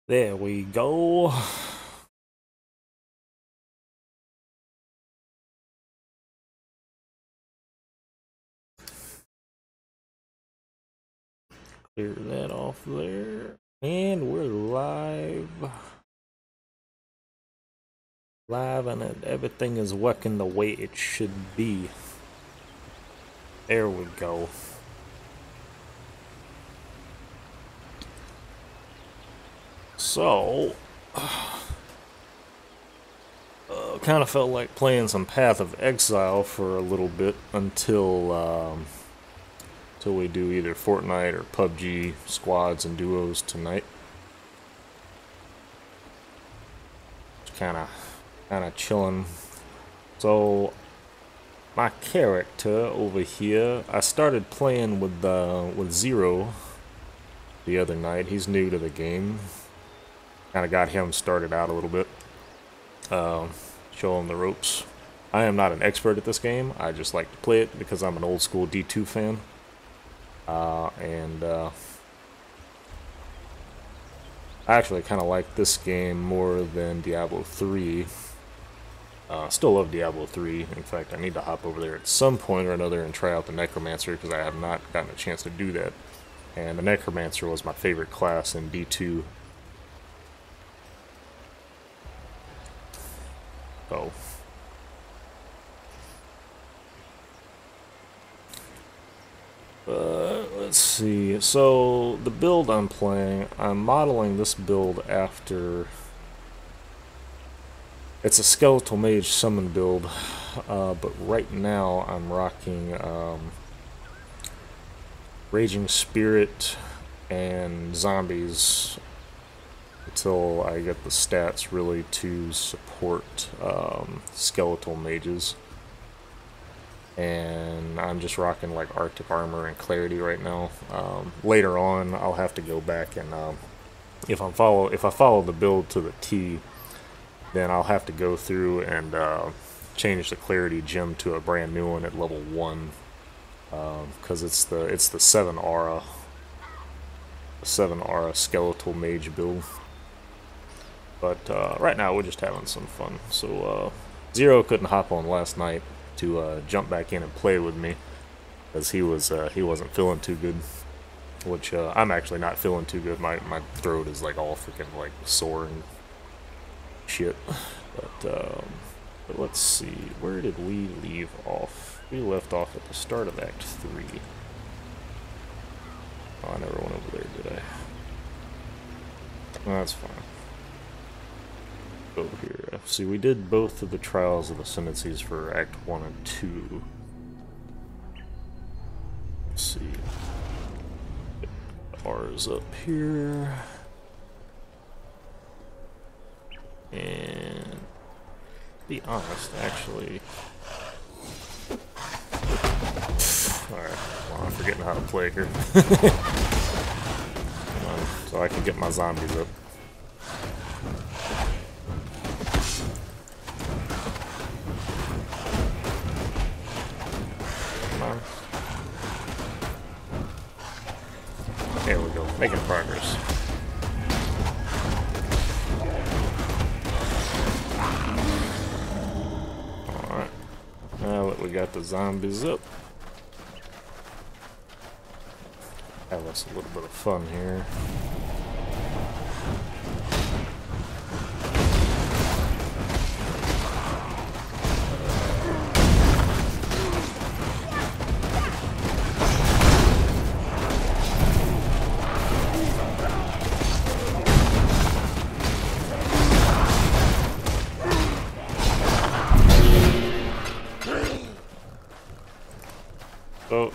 There we go. Clear that off there. And we're live. Live and everything is working the way it should be. There we go. So, kind of felt like playing some Path of Exile for a little bit until we do either Fortnite or PUBG squads and duos tonight. Just kind of chilling. So my character over here, I started playing with Zero the other night. He's new to the game. Kind of got him started out a little bit. Show him the ropes. I am not an expert at this game. I just like to play it because I'm an old school D2 fan. I actually kind of like this game more than Diablo 3. Still love Diablo 3. In fact, I need to hop over there at some point or another and try out the Necromancer because I have not gotten a chance to do that. And the Necromancer was my favorite class in D2. Oh. Let's see. So the build I'm playing, I'm modeling this build after. It's a skeletal mage summon build, but right now I'm rocking Raging Spirit and zombies until I get the stats really to support skeletal mages. And I'm just rocking like Arctic Armor and Clarity right now. Later on, I'll have to go back and if I follow the build to the T, then I'll have to go through and change the Clarity gem to a brand new one at level 1, because it's the 7 aura skeletal mage build. But right now we're just having some fun. So Zero couldn't hop on last night to jump back in and play with me because he wasn't feeling too good, which I'm actually not feeling too good. My throat is like all freaking like sore and shit. But let's see, where did we leave off? We left off at the start of Act 3. Oh, I never went over there, did I? That's fine. Over here. See, we did both of the Trials of Ascendancies for Act 1 and 2. Let's see. Get ours up here. And to be honest, actually. Alright, well, I'm forgetting how to play here. Come on, so I can get my zombies up. There we go, making progress. Alright, now that we got the zombies up, have us a little bit of fun here.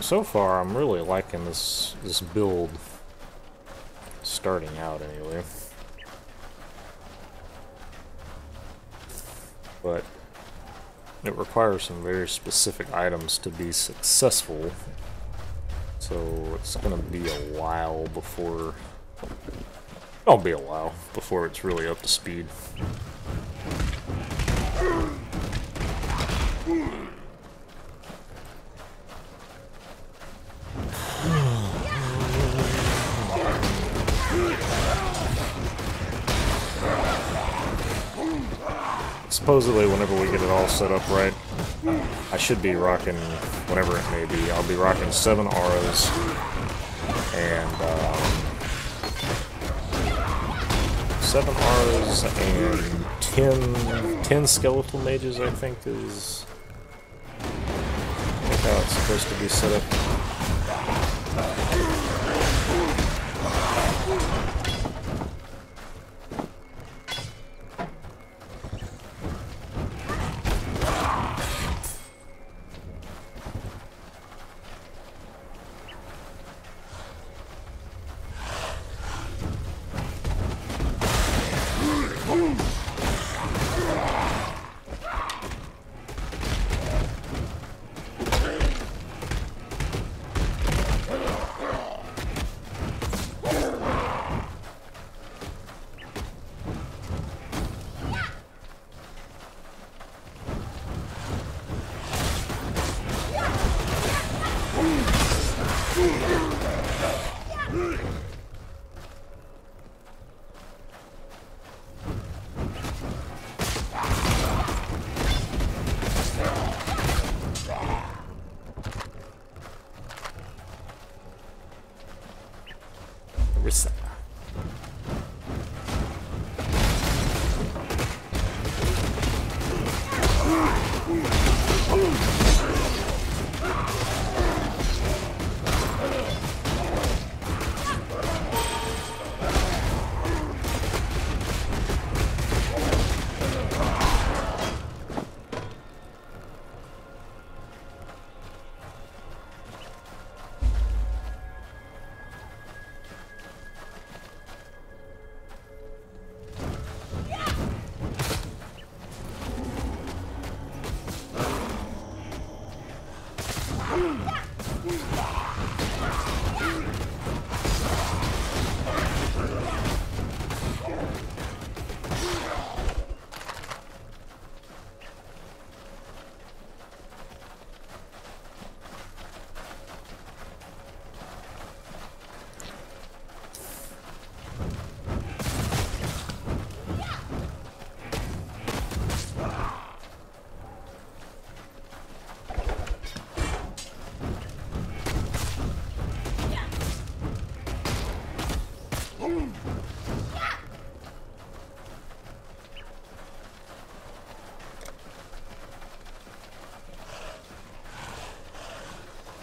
So far, I'm really liking this build, starting out anyway. But it requires some very specific items to be successful, so it's gonna be a while before. It'll be a while before it's really up to speed. supposedly whenever we get it all set up right, I should be rocking, whatever it may be, I'll be rocking 7 auras and 7 auras and 10 skeletal mages, I think is how it's supposed to be set up.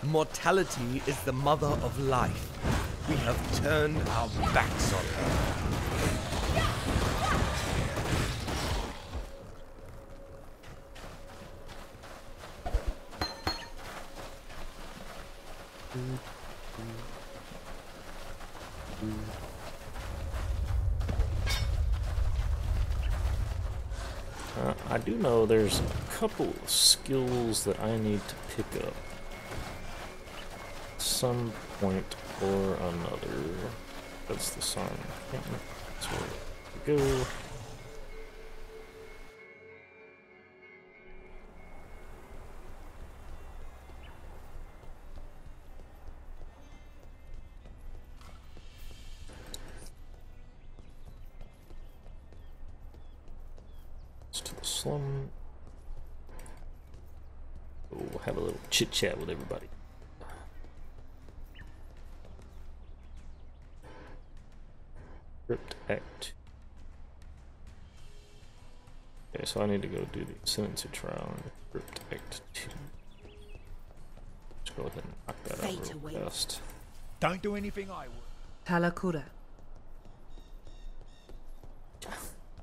Mortality is the mother of life. We have turned our backs on her. I do know there's a couple of skills that I need to pick up at some point or another. That's the sign. That's where we go. To the slum. We'll have a little chit chat with everybody. Crypt Act. Okay, so I need to go do the ascendancy trial in Crypt Act 2. Let's go ahead and knock that out real fast. Don't do anything I would. Talakura.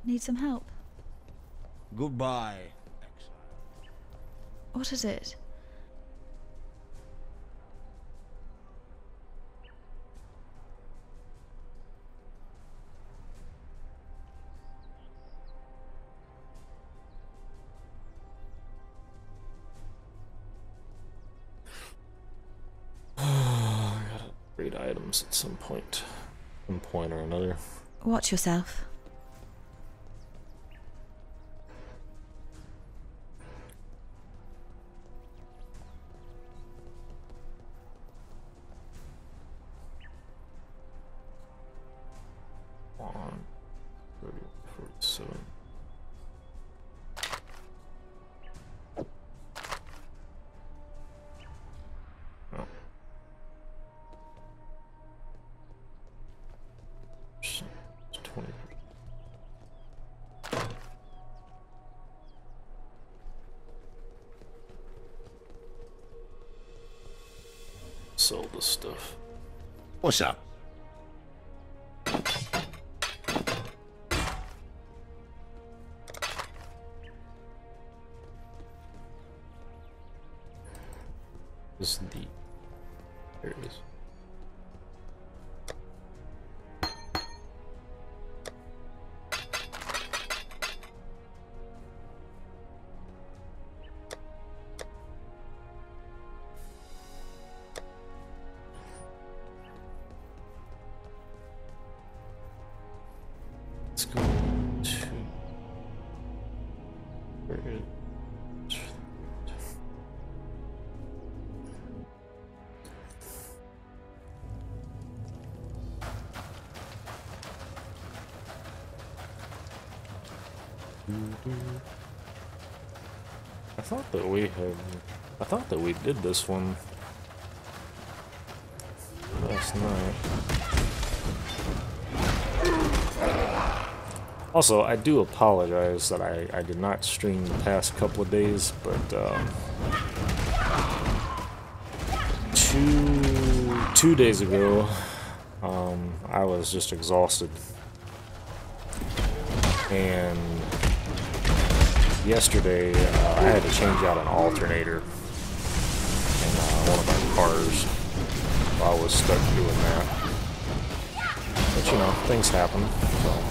Need some help? Goodbye. What is it? I gotta upgrade items at some point or another. Watch yourself. On 30, 47. sell this stuff. What's up? This is the... There it is. Let's go to... Where is... I thought that we did this one last night. Also, I do apologize that I did not stream the past couple of days, but two days ago, I was just exhausted, and yesterday I had to change out an alternator in one of my cars. I was stuck doing that, but you know, things happen. So.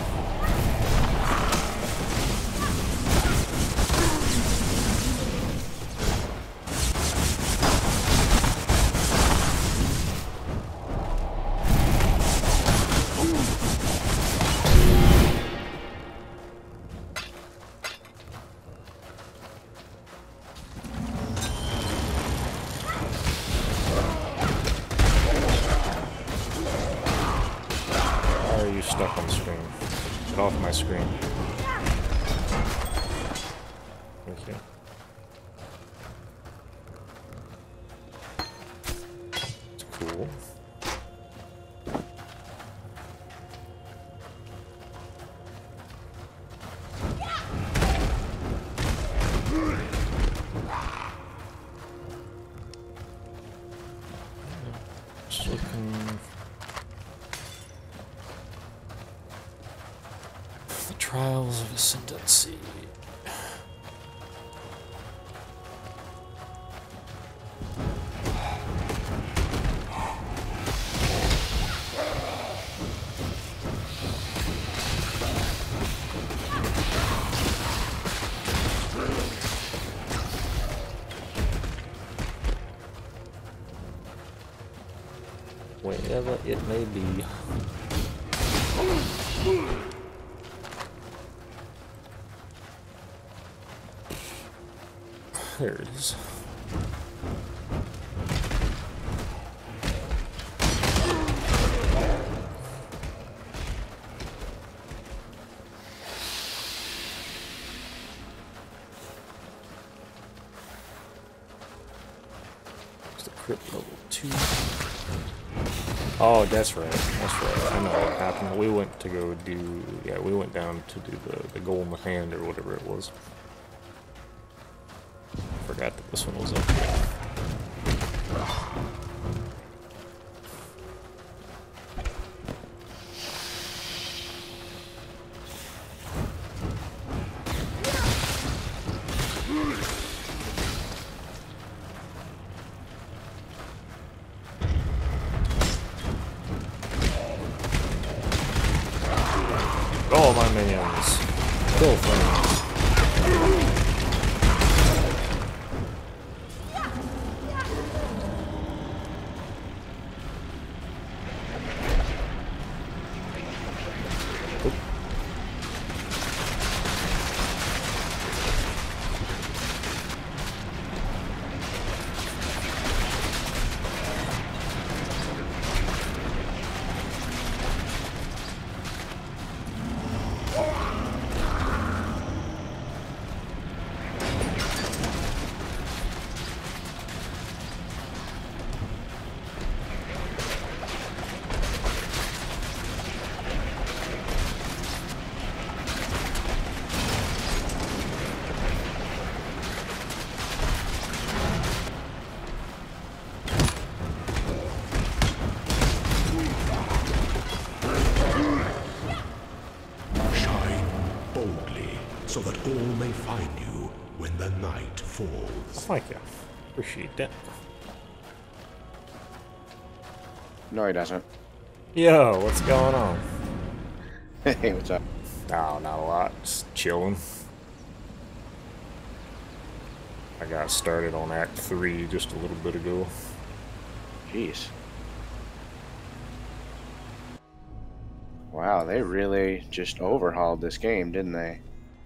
Stuck on screen. Get off my screen. Okay. It's cool. Just looking. Trials of Ascendancy. Wherever it may be. There it is. It's the crit level 2. Oh, that's right. That's right. I know what happened. We went to go do... Yeah, we went down to do the goal in the hand or whatever it was. Forgot that this one was up here. All my minions. Kill things. night falls. Thank you. Appreciate that. No, he doesn't. Yo, what's going on? Hey, what's up? Oh, not a lot. Just chilling. I got started on Act 3 just a little bit ago. Jeez. Wow, they really just overhauled this game, didn't they?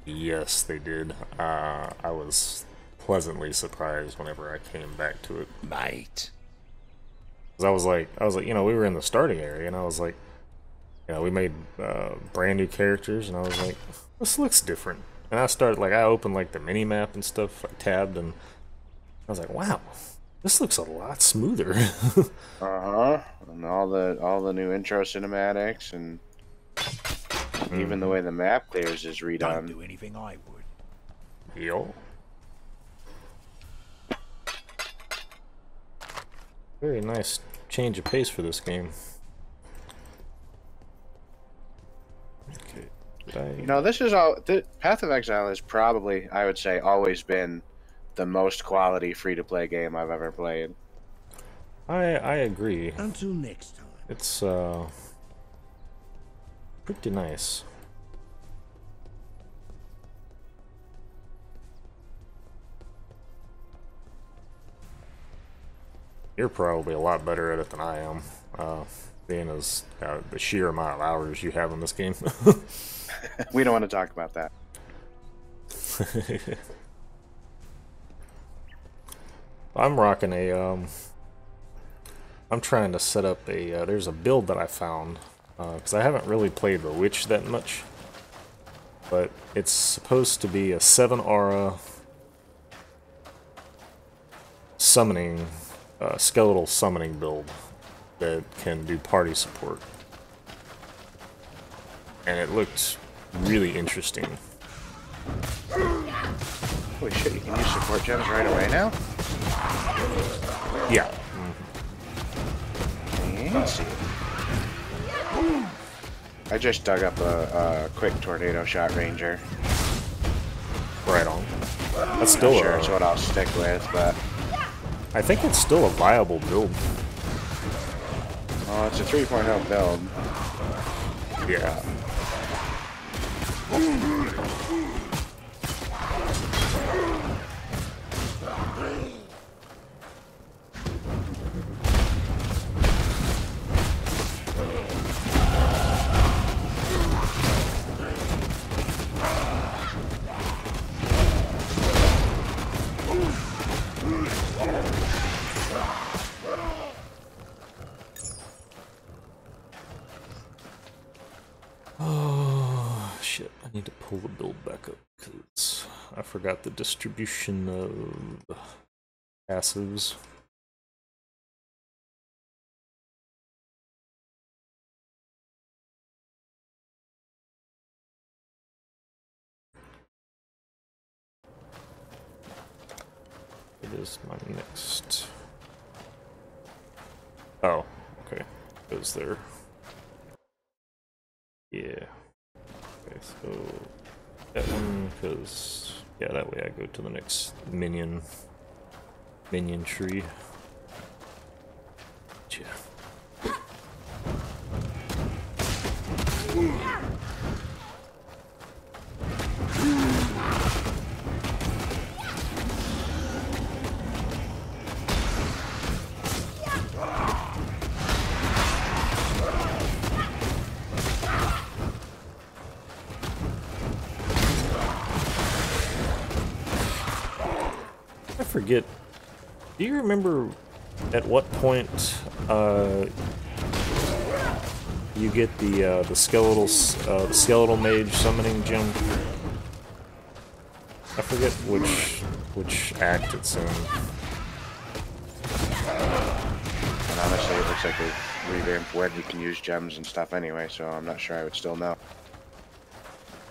Yes, they did. I was pleasantly surprised whenever I came back to it. Mate. 'Cause I was like, you know, we were in the starting area, and I was like, you know, we made brand new characters, and I was like, this looks different. And I started, like, I opened, like, the mini-map and stuff, I tabbed, and I was like, wow, this looks a lot smoother. Uh-huh. And all the new intro cinematics, and even the way the map clears is Don't redone. do anything I would. Yo. Very nice change of pace for this game. Okay. You know, this is all. Path of Exile has probably, I would say, always been the most quality free-to-play game I've ever played. I agree. Until next time. It's pretty nice. You're probably a lot better at it than I am, being as the sheer amount of hours you have in this game. We don't want to talk about that. I'm rocking a I'm trying to set up a there's a build that I found because I haven't really played The Witch that much, but it's supposed to be a 7 aura summoning skeletal summoning build that can do party support, and it looked really interesting. Holy shit, you can use support gems right away now? Yeah. Fancy. I just dug up a quick tornado shot ranger. Right on. That's still Sure, it's what I'll stick with, but I think it's still a viable build. oh, it's a 3.0 build. Yeah. Oh shit, I need to pull the build back up because I forgot the distribution of passives. It is my next. Oh, okay. Goes there. Yeah. Okay, so that one, because yeah, that way I go to the next minion tree. Yeah. I forget. Do you remember at what point you get the skeletal mage summoning gem? I forget which act it's in. And honestly, it looks like they've revamped where you can use gems and stuff anyway, so I'm not sure I would still know.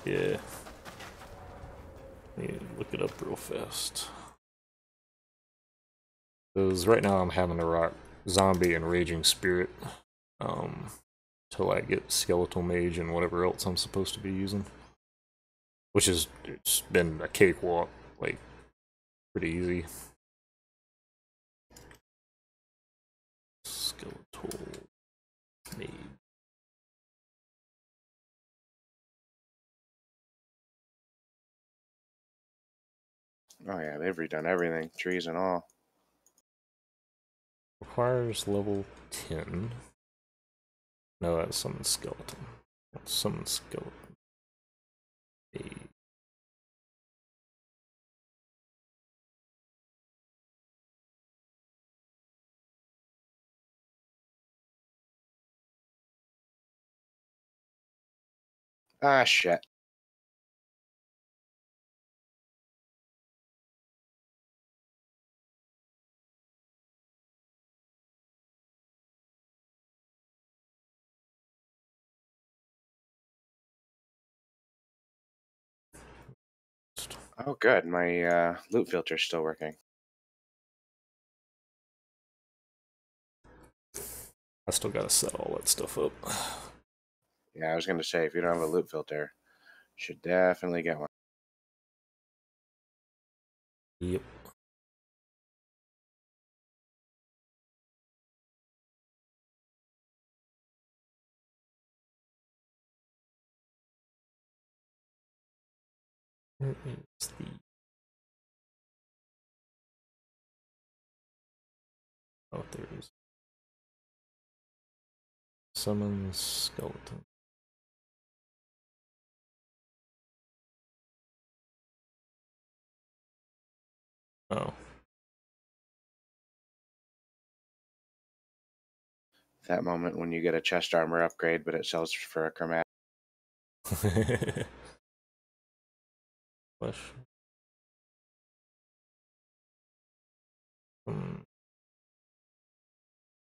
Yeah. Let me look it up real fast. Because right now I'm having to rock zombie and raging spirit till I get skeletal mage and whatever else I'm supposed to be using, which is it's been a cakewalk. Like Pretty easy. Skeletal made. Oh yeah, they've redone everything, trees and all. Requires level 10. No, that's summon skeleton. That's summon skeleton. Ah, shit. Oh, good. My loot filter's still working. I still gotta set all that stuff up. Yeah, I was gonna say, if you don't have a loot filter, you should definitely get one. Yep. Where is the... Oh, there it is. Summon skeleton. Oh. That moment when you get a chest armor upgrade, but it sells for a chromatic. Flesh.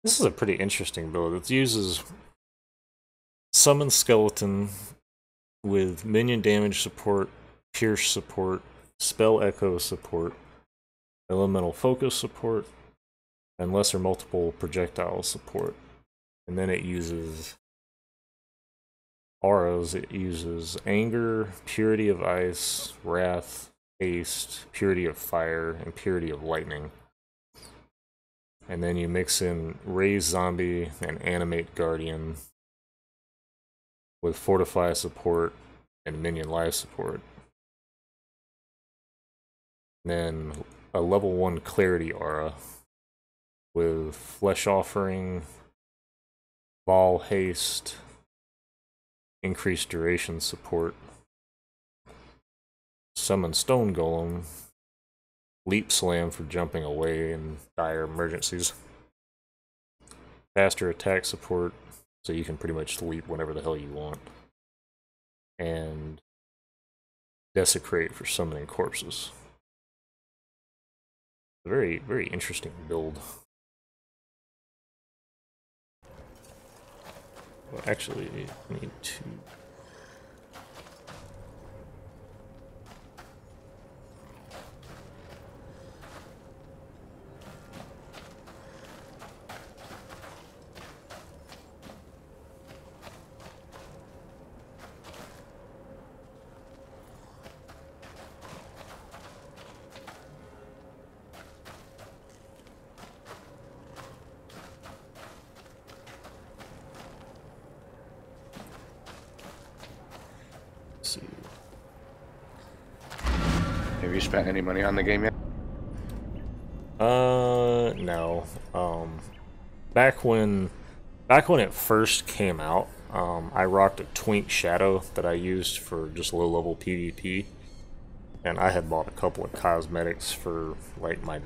This is a pretty interesting build. It uses summon skeleton with minion damage support, pierce support, spell echo support, elemental focus support, and lesser multiple projectile support. And then it uses auras. It uses anger, purity of ice, wrath, haste, purity of fire, and purity of lightning. And then you mix in raise zombie and animate guardian with fortify support and minion life support. And then a level 1 clarity aura with flesh offering, ball haste, increased duration support, summon stone golem, leap slam for jumping away in dire emergencies, faster attack support so you can pretty much leap whenever the hell you want, and desecrate for summoning corpses. A very, very interesting build. Well, actually, I need to... Have you spent any money on the game yet? No. Back when it first came out, I rocked a Twink Shadow that I used for just low-level PvP, and I had bought a couple of cosmetics for like my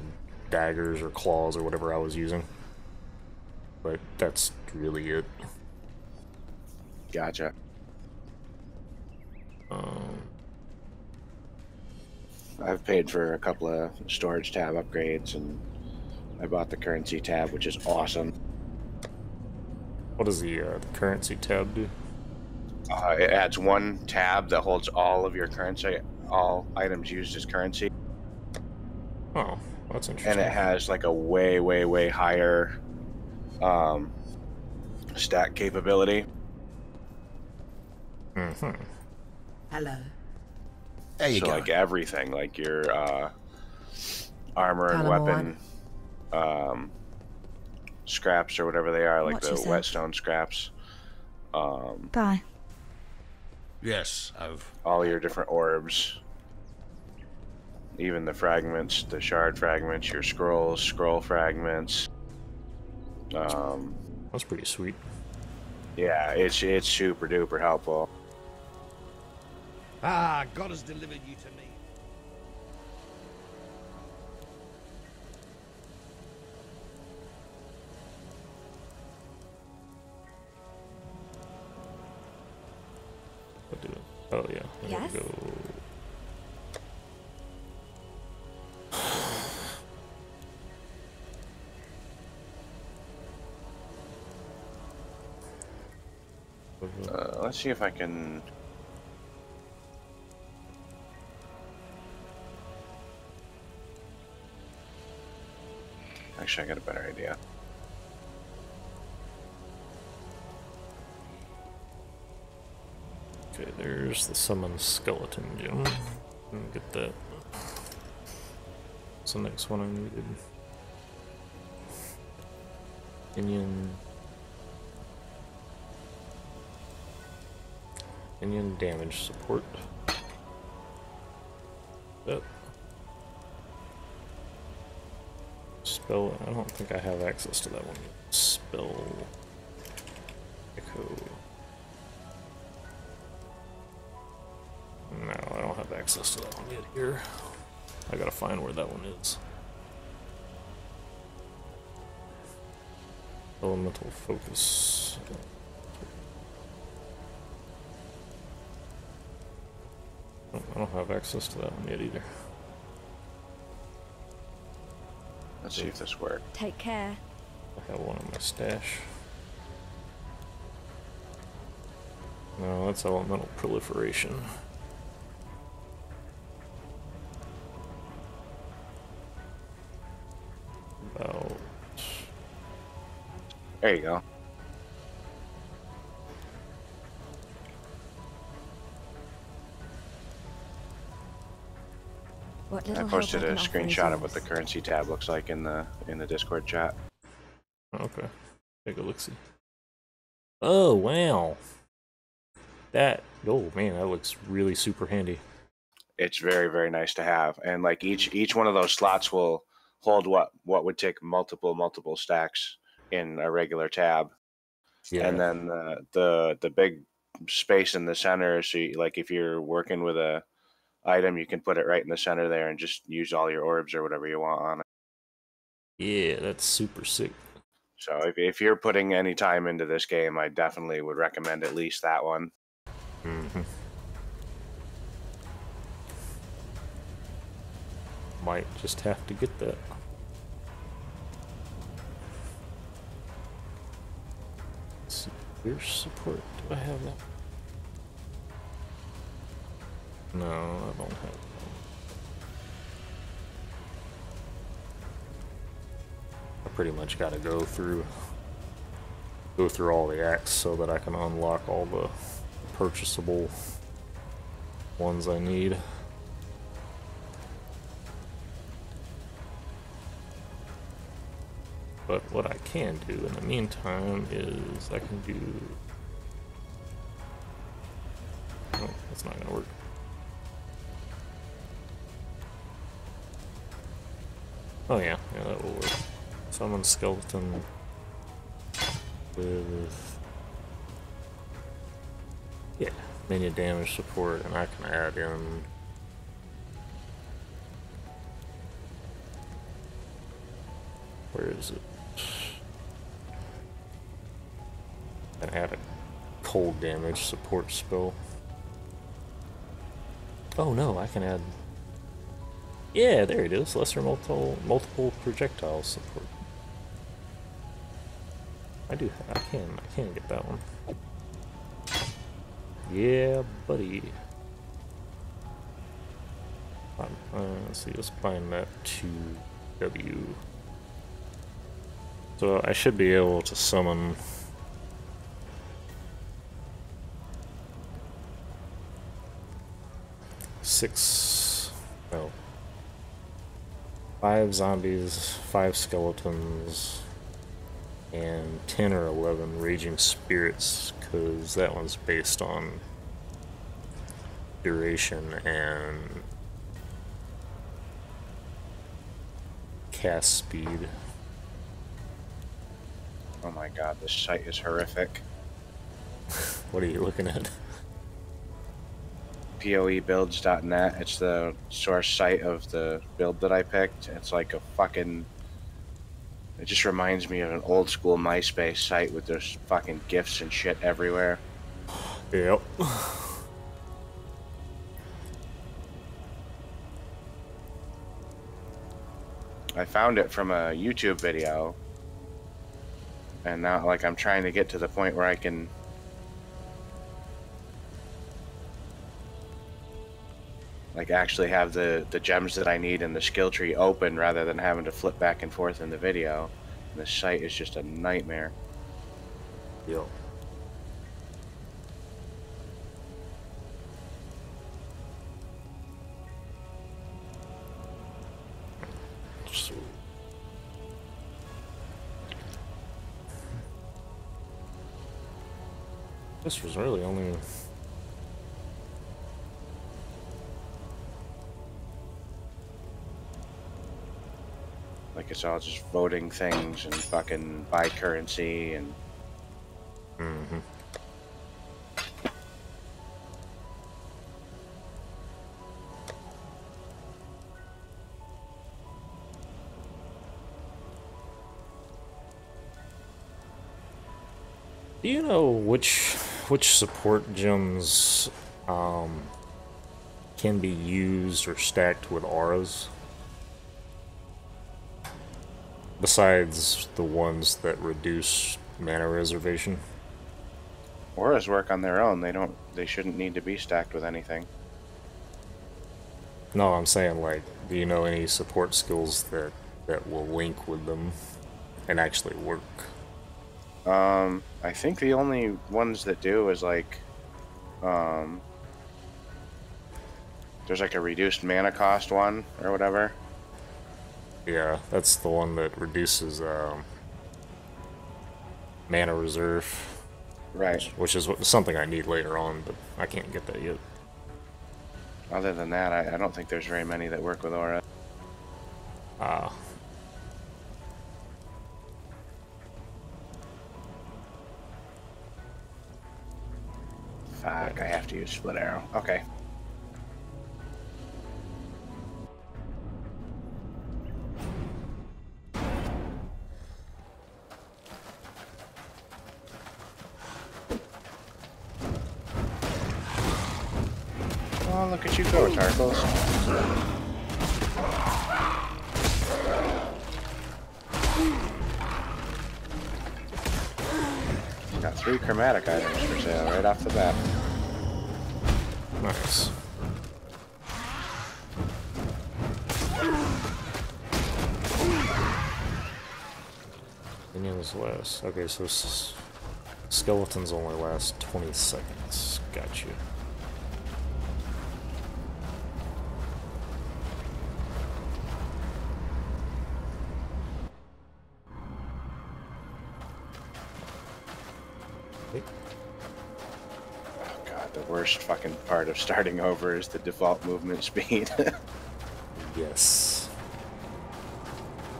daggers or claws or whatever I was using. But that's really it. Gotcha. I've paid for a couple of storage tab upgrades, and I bought the currency tab, which is awesome. What does the currency tab do? It adds one tab that holds all of your currency, all items used as currency. Oh, that's interesting. And it has like a way, way, way higher stack capability. Hello. There you So go. like everything, like your armor and Tell 'em weapon scraps or whatever they are, like Watch the yourself. whetstone scraps. Bye. Yes, I've. All your different orbs, even the fragments, the shard fragments, your scrolls, scroll fragments. That's pretty sweet. Yeah, it's super duper helpful. Ah, God has delivered you to me. What do it? Oh yeah. There Yes? we go. Let's see if I can. Actually, I got a better idea. Okay, there's the summon skeleton gem. Let me get that. What's the next one I needed? Minion damage support. That spell. I don't think I have access to that one. Spell echo. No, I don't have access to that one yet here. I gotta find where that one is. Elemental focus. Oh, I don't have access to that one yet either. Let's see if this works. Take care. I have one in my stash. No, that's elemental proliferation. About There you go. What I little posted a help I can offer is screenshot of what the yours. currency tab looks like in the Discord chat. okay. Take a look see. Oh wow. Oh man, that looks really super handy. It's very, very nice to have, and like each one of those slots will hold what would take multiple stacks in a regular tab. Yeah. And then the big space in the center, so like if you're working with a item, you can put it right in the center there and just use all your orbs or whatever you want on it. Yeah, that's super sick. So if you're putting any time into this game, I definitely would recommend at least that one. Mm-hmm. Might just have to get that. Severe support. Do I have that? No, I don't have that. I pretty much gotta go through all the acts so that I can unlock all the purchasable ones I need. But what I can do in the meantime is I can do... Oh, that's not gonna work. Oh yeah, that will work. Summon skeleton with... yeah, minion damage support, and I can add in... where is it? And add a cold damage support spell. Oh no, I can add... yeah, there it is. Lesser multiple projectile support. I can get that one. Yeah, buddy. Let's see, let's bind that to W. So I should be able to summon 5 zombies, 5 skeletons, and 10 or 11 raging spirits, because that one's based on duration and cast speed. Oh my god, this site is horrific. What are you looking at? PoEbuilds.net. It's the source site of the build that I picked. It's like a fucking... It just reminds me of an old school MySpace site with those fucking GIFs and shit everywhere. Yep. I found it from a YouTube video. And now, like, I'm trying to get to the point where I can... like, actually have the gems that I need in the skill tree open rather than having to flip back and forth in the video. And this site is just a nightmare. Yep. So this was really only... Like, it's all just voting things and fucking buy currency and... Mm-hmm. Do you know which support gems can be used or stacked with auras? Besides the ones that reduce mana reservation? Auras work on their own. They shouldn't need to be stacked with anything. No, I'm saying, like, do you know any support skills that will link with them and actually work? I think the only ones that do is like, there's like a reduced mana cost one or whatever. Yeah, that's the one that reduces mana reserve. Right. Which is something I need later on, but I can't get that yet. Other than that, I don't think there's very many that work with aura. Ah. Fuck, I have to use split arrow. Okay. Oh, look at you go, Tarkles. Got 3 chromatic items for sale right off the bat. Nice. Minions last. Okay, so skeletons only last 20 seconds. Got you. Worst fucking part of starting over is the default movement speed. Yes.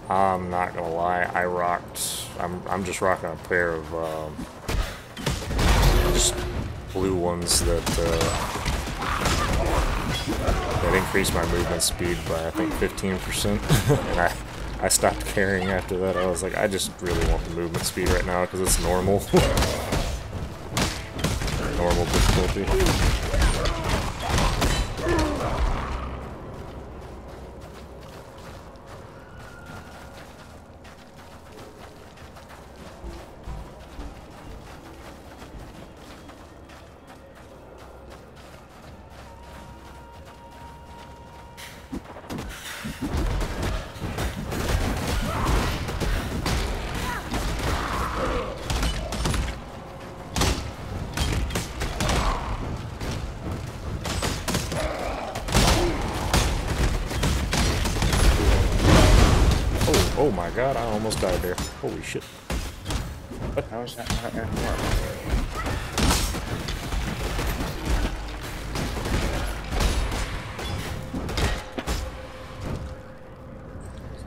I'm not gonna lie, I'm just rocking a pair of just blue ones that increase my movement speed by I think 15%. And I stopped carrying after that. I was like, I just really want the movement speed right now because it's normal. Normal difficulty. Oh my god, I almost died there. Holy shit. How is that not gonna work?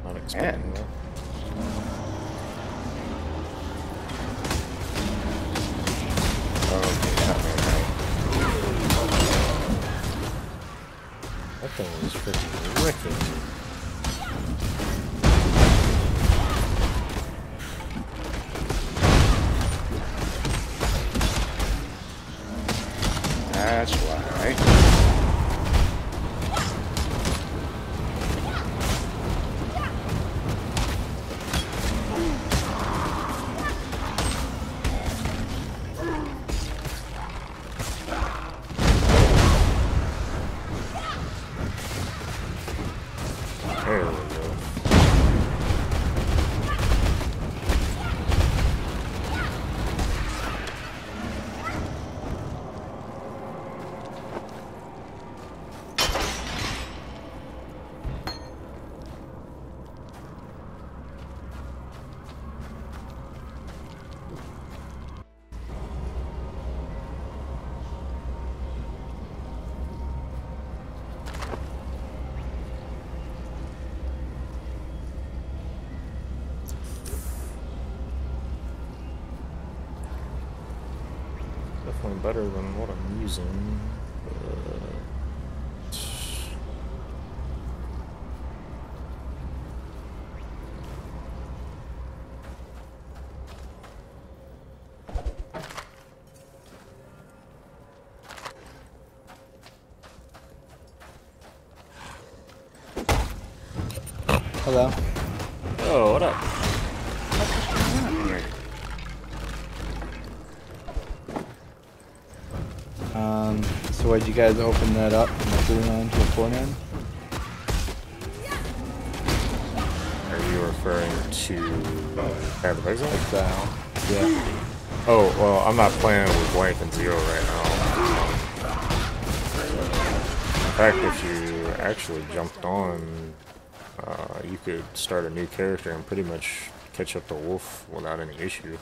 Not expecting that. That thing was freaking wrecking. That's why. There we go. Definitely better than what I'm using. Hello. Oh, what up? So why'd you guys open that up from a 3-9 to a 4-9? Are you referring to Path of Exile? Exile. Yeah. Oh, well, I'm not playing with Blank and Zero right now. In fact, if you actually jumped on, you could start a new character and pretty much catch up to Wolf without any issue.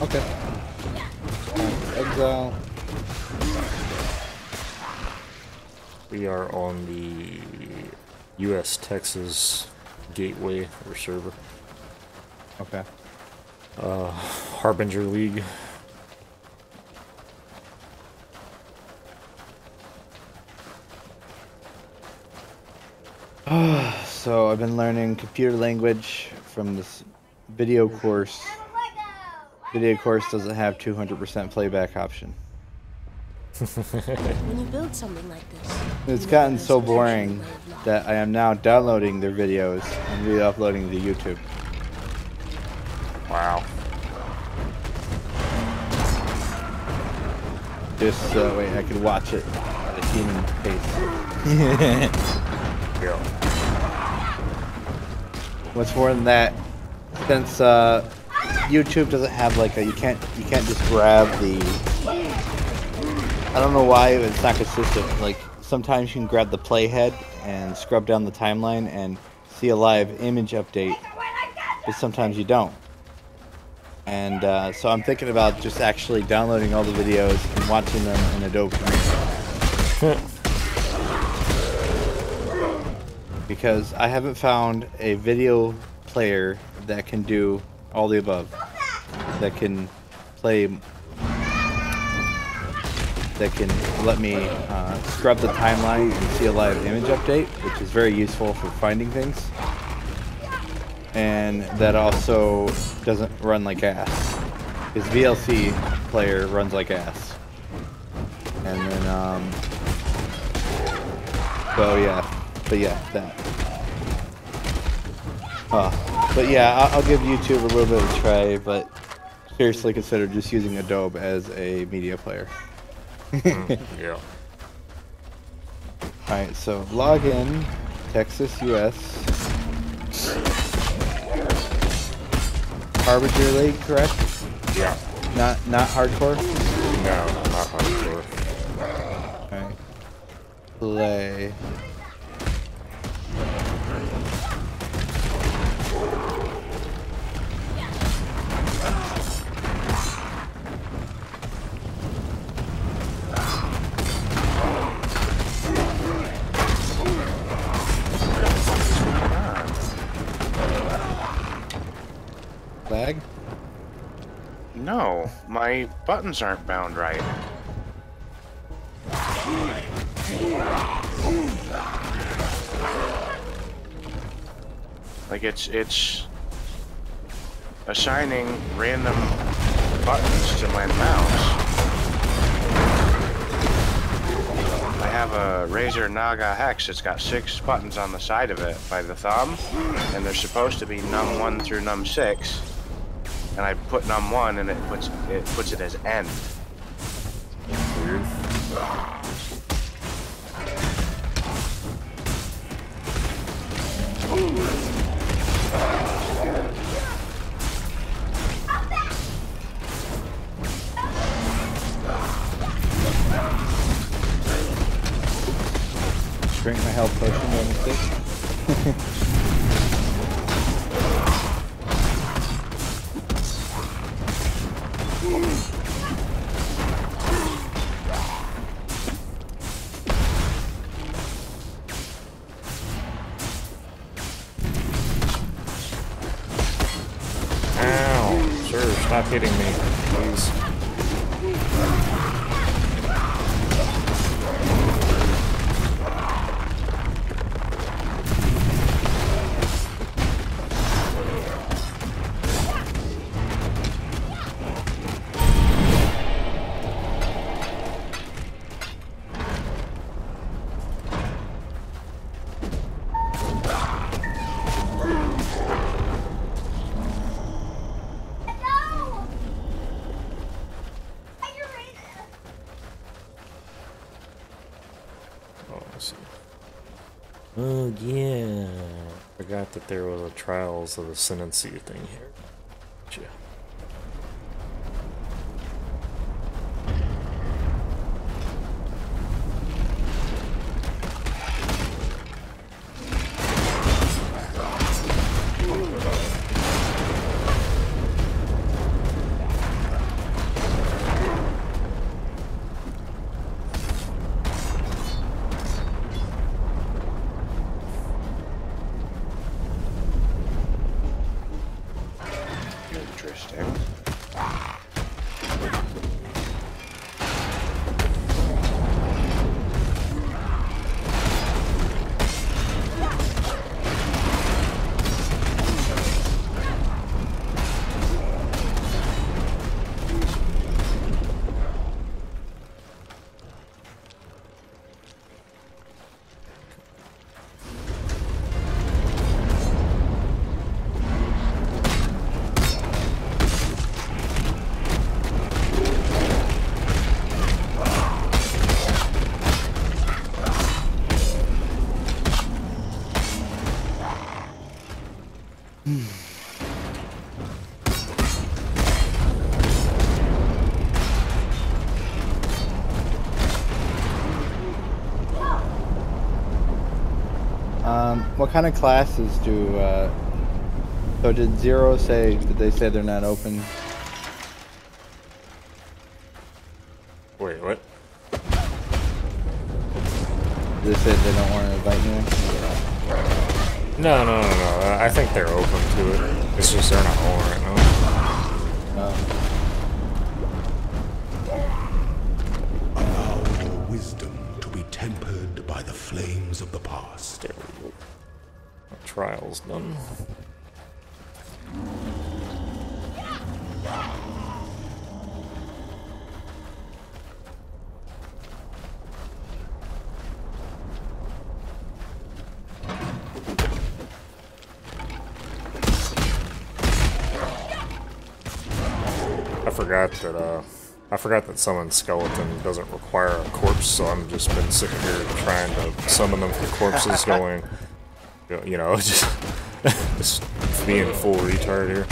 Okay. Exile. We are on the US Texas gateway or server. Okay. Harbinger League. So I've been learning computer language from this video course. Video course doesn't have 200% playback option. When you build something like this, It's gotten so boring that I am now downloading their videos and re-uploading to YouTube. Wow. Just so wait, I could watch it at a human pace. Yeah. What's more than that, since YouTube doesn't have like a you can't just grab the. I don't know why it's not consistent. Like sometimes you can grab the playhead and scrub down the timeline and see a live image update, but sometimes you don't. And so I'm thinking about just actually downloading all the videos and watching them in Adobe Premiere. Because I haven't found a video player that can do all the above. That can play, that can let me scrub the timeline and see a live image update, which is very useful for finding things. And that also doesn't run like ass. His VLC player runs like ass. And then So yeah, but yeah, that. But yeah, I'll give YouTube a little bit of a try, but seriously consider just using Adobe as a media player. Yeah. Alright, so log in, Texas, US. Harbinger League, correct? Yeah. Not hardcore? No, not hardcore. Alright. Play. Lag? No, my buttons aren't bound right. Like it's assigning random buttons to my mouse. I have a Razer Naga Hex. It's got 6 buttons on the side of it by the thumb, and they're supposed to be num 1 through num 6. And I put num 1 and it puts it as end. Weird. Drink my health potion by mistake. Ow! Sir, stop hitting me, please. Oh yeah, forgot that there was a Trials of the Ascendancy thing here. Gotcha. Interesting. What kind of classes do, so did Zero say, did they say they're not open? Wait, what? Did they say they don't want to invite you in? No. I think they're open to it. It's just they're not on right now. Allow your wisdom to be tempered by the flames of the past. There we go. Trials done. forgot that summoning skeleton doesn't require a corpse, so I'm just been sitting here trying to summon them from corpses, going, you know, just being full retard here.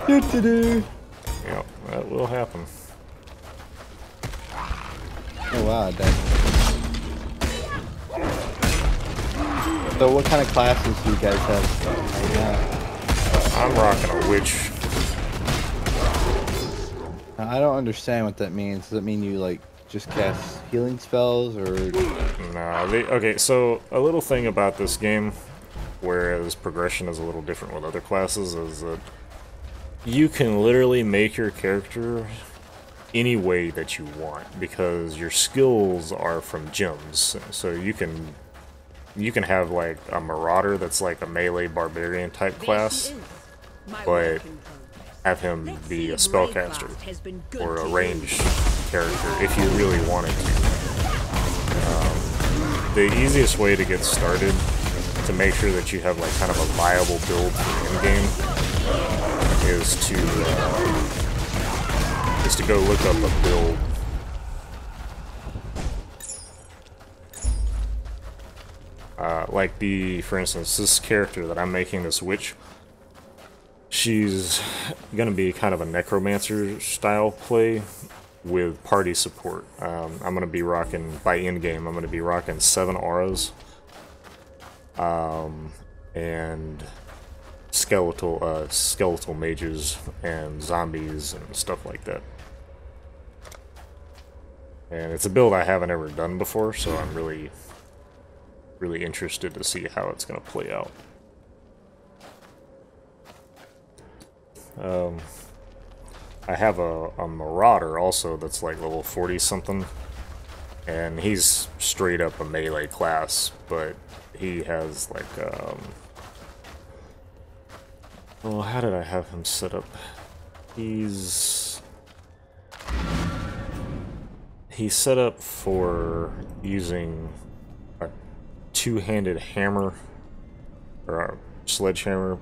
Yep, that will happen. Oh wow, that. So what kind of classes do you guys have right now? I'm rocking a witch. I don't understand what that means. Does that mean you like just cast healing spells, or? Nah, okay, so a little thing about this game, whereas progression is a little different with other classes, is that you can literally make your character any way that you want, because your skills are from gems. So you can have like a marauder that's like a melee barbarian type class, but have him be a spellcaster or a ranged character if you really wanted to. The easiest way to get started to make sure that you have like kind of a viable build for in-game is to go look up a build. Like for instance, this character that I'm making, this witch, she's gonna be kind of a necromancer style play with party support. I'm gonna be rocking, by end game, I'm gonna be rocking 7 auras, and skeletal mages and zombies and stuff like that. And it's a build I haven't ever done before, so I'm really interested to see how it's going to play out. I have a marauder also that's like level 40 something, and he's straight up a melee class, but he has like well, how did I have him set up? He's set up for using a two-handed hammer or a sledgehammer,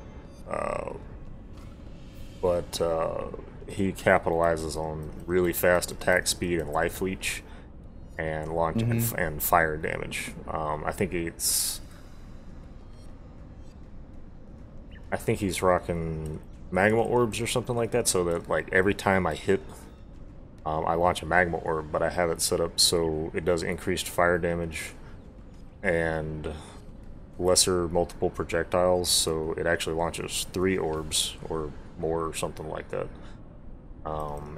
but he capitalizes on really fast attack speed and life leech and launch and fire damage. I think he's rocking magma orbs or something like that, so that like every time I hit, I launch a magma orb, but I have it set up so it does increased fire damage and lesser multiple projectiles, so it actually launches 3 orbs or more or something like that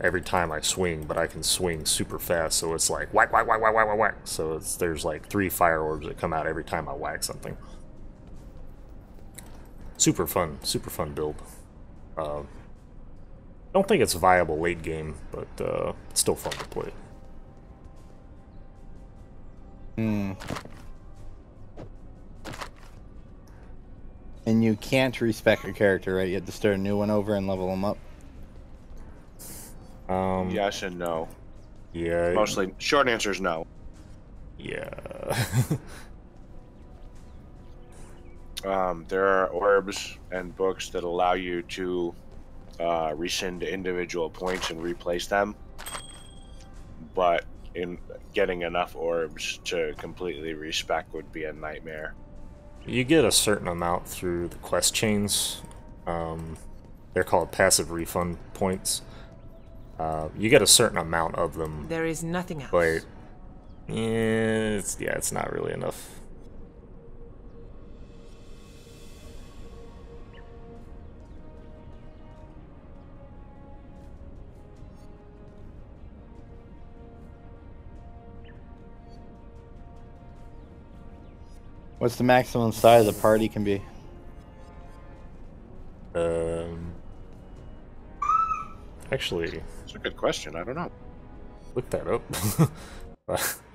every time I swing, but I can swing super fast, so it's like whack, whack, whack, whack, whack, whack, whack. So there's like 3 fire orbs that come out every time I whack something. Super fun build. Don't think it's viable late game, but it's still fun to play. And you can't respec a character, right? You have to start a new one over and level them up. Yes and no. Yeah. Mostly, short answer is no. Yeah. There are orbs and books that allow you to rescind individual points and replace them, but in getting enough orbs to completely respec would be a nightmare. You get a certain amount through the quest chains. They're called passive refund points. You get a certain amount of them. There is nothing else. But it's not really enough. What's the maximum size the party can be? Actually, It's a good question. I don't know. look that up.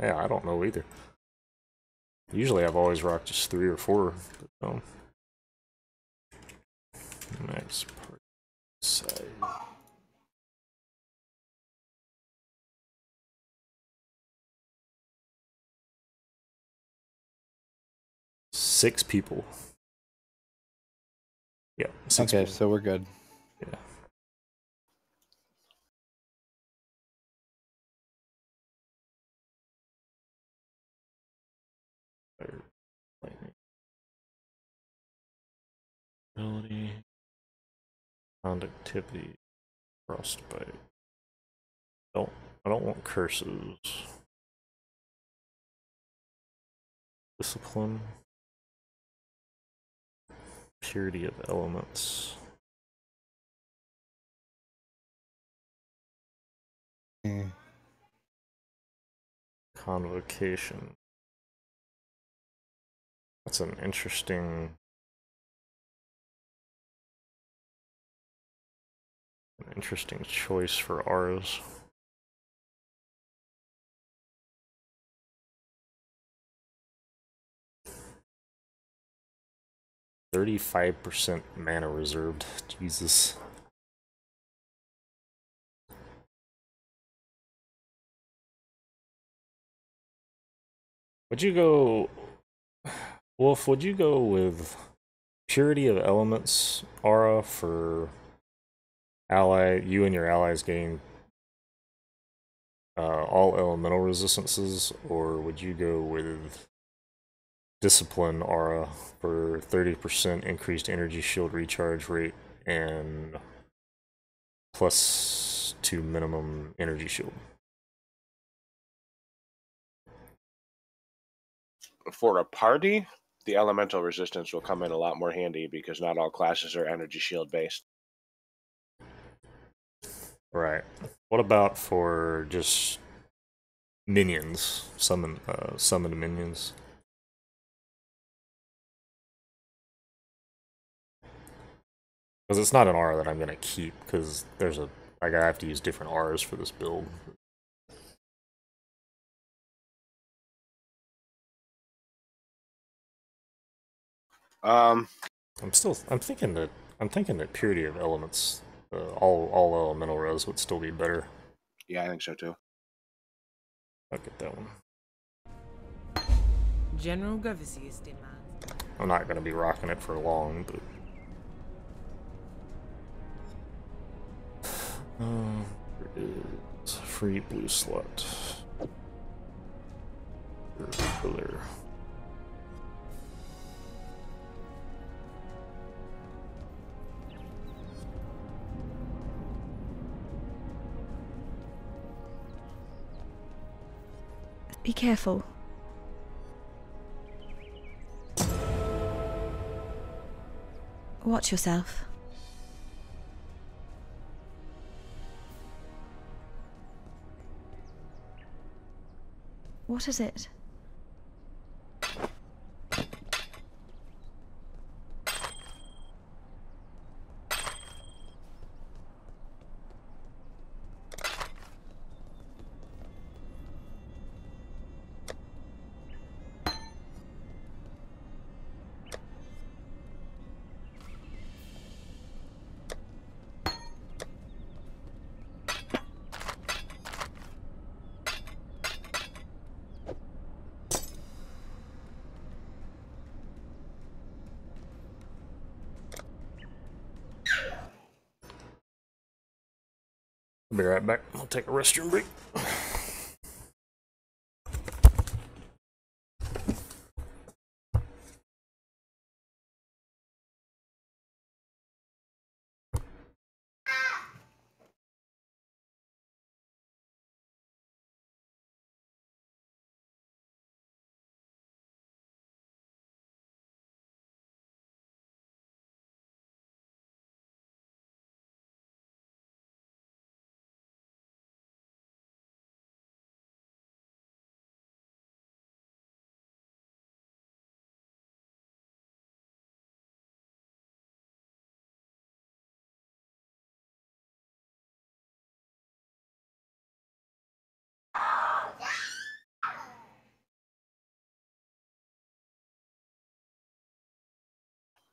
Yeah, I don't know either. Usually I've always rocked just 3 or 4. But, max party size. Six people. Yeah. Okay, so we're good. Yeah. Lightning. Ability. Conductivity. Frostbite. I don't want curses. Discipline. Purity of elements. Convocation. That's an interesting choice for ours. %35% mana reserved. Jesus. Would you go, Wolf? Would you go with Purity of Elements aura for you and your allies gain all elemental resistances, or would you go with Discipline aura for 30% increased energy shield recharge rate and +2 minimum energy shield? For a party, the elemental resistance will come in a lot more handy because not all classes are energy shield based. Right. What about for just minions? Summon minions. Because it's not an R that I'm gonna keep, because there's I have to use different R's for this build. Um, I'm thinking that Purity of Elements, all elemental res would still be better. Yeah, I think so too. I'll get that one. General Governors demand. I'm not gonna be rocking it for long, but there is free blue slot. Pillar. Be careful. Watch yourself. What is it? I'll be right back. I'll take a restroom break.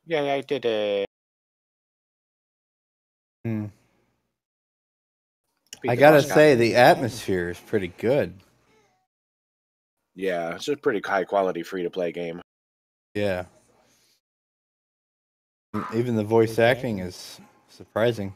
Yeah, I did it. I gotta say, the atmosphere is pretty good. Yeah, it's a pretty high quality free to play game. Yeah. Even the voice acting is surprising.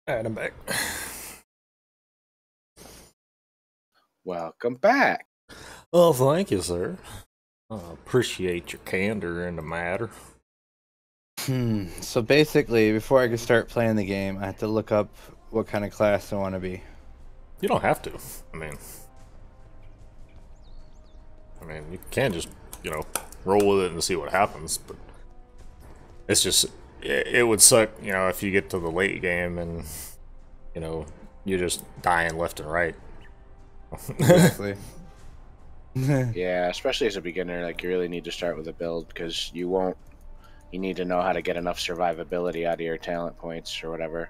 Alright, I'm back. Welcome back. Well, thank you, sir. Appreciate your candor in the matter. So basically, before I can start playing the game, I have to look up what kind of class I want to be. You don't have to. I mean, you can just, roll with it and see what happens, but it's just, it would suck, if you get to the late game and, you're just dying left and right. Exactly. Yeah, especially as a beginner, like you really need to start with a build because you need to know how to get enough survivability out of your talent points or whatever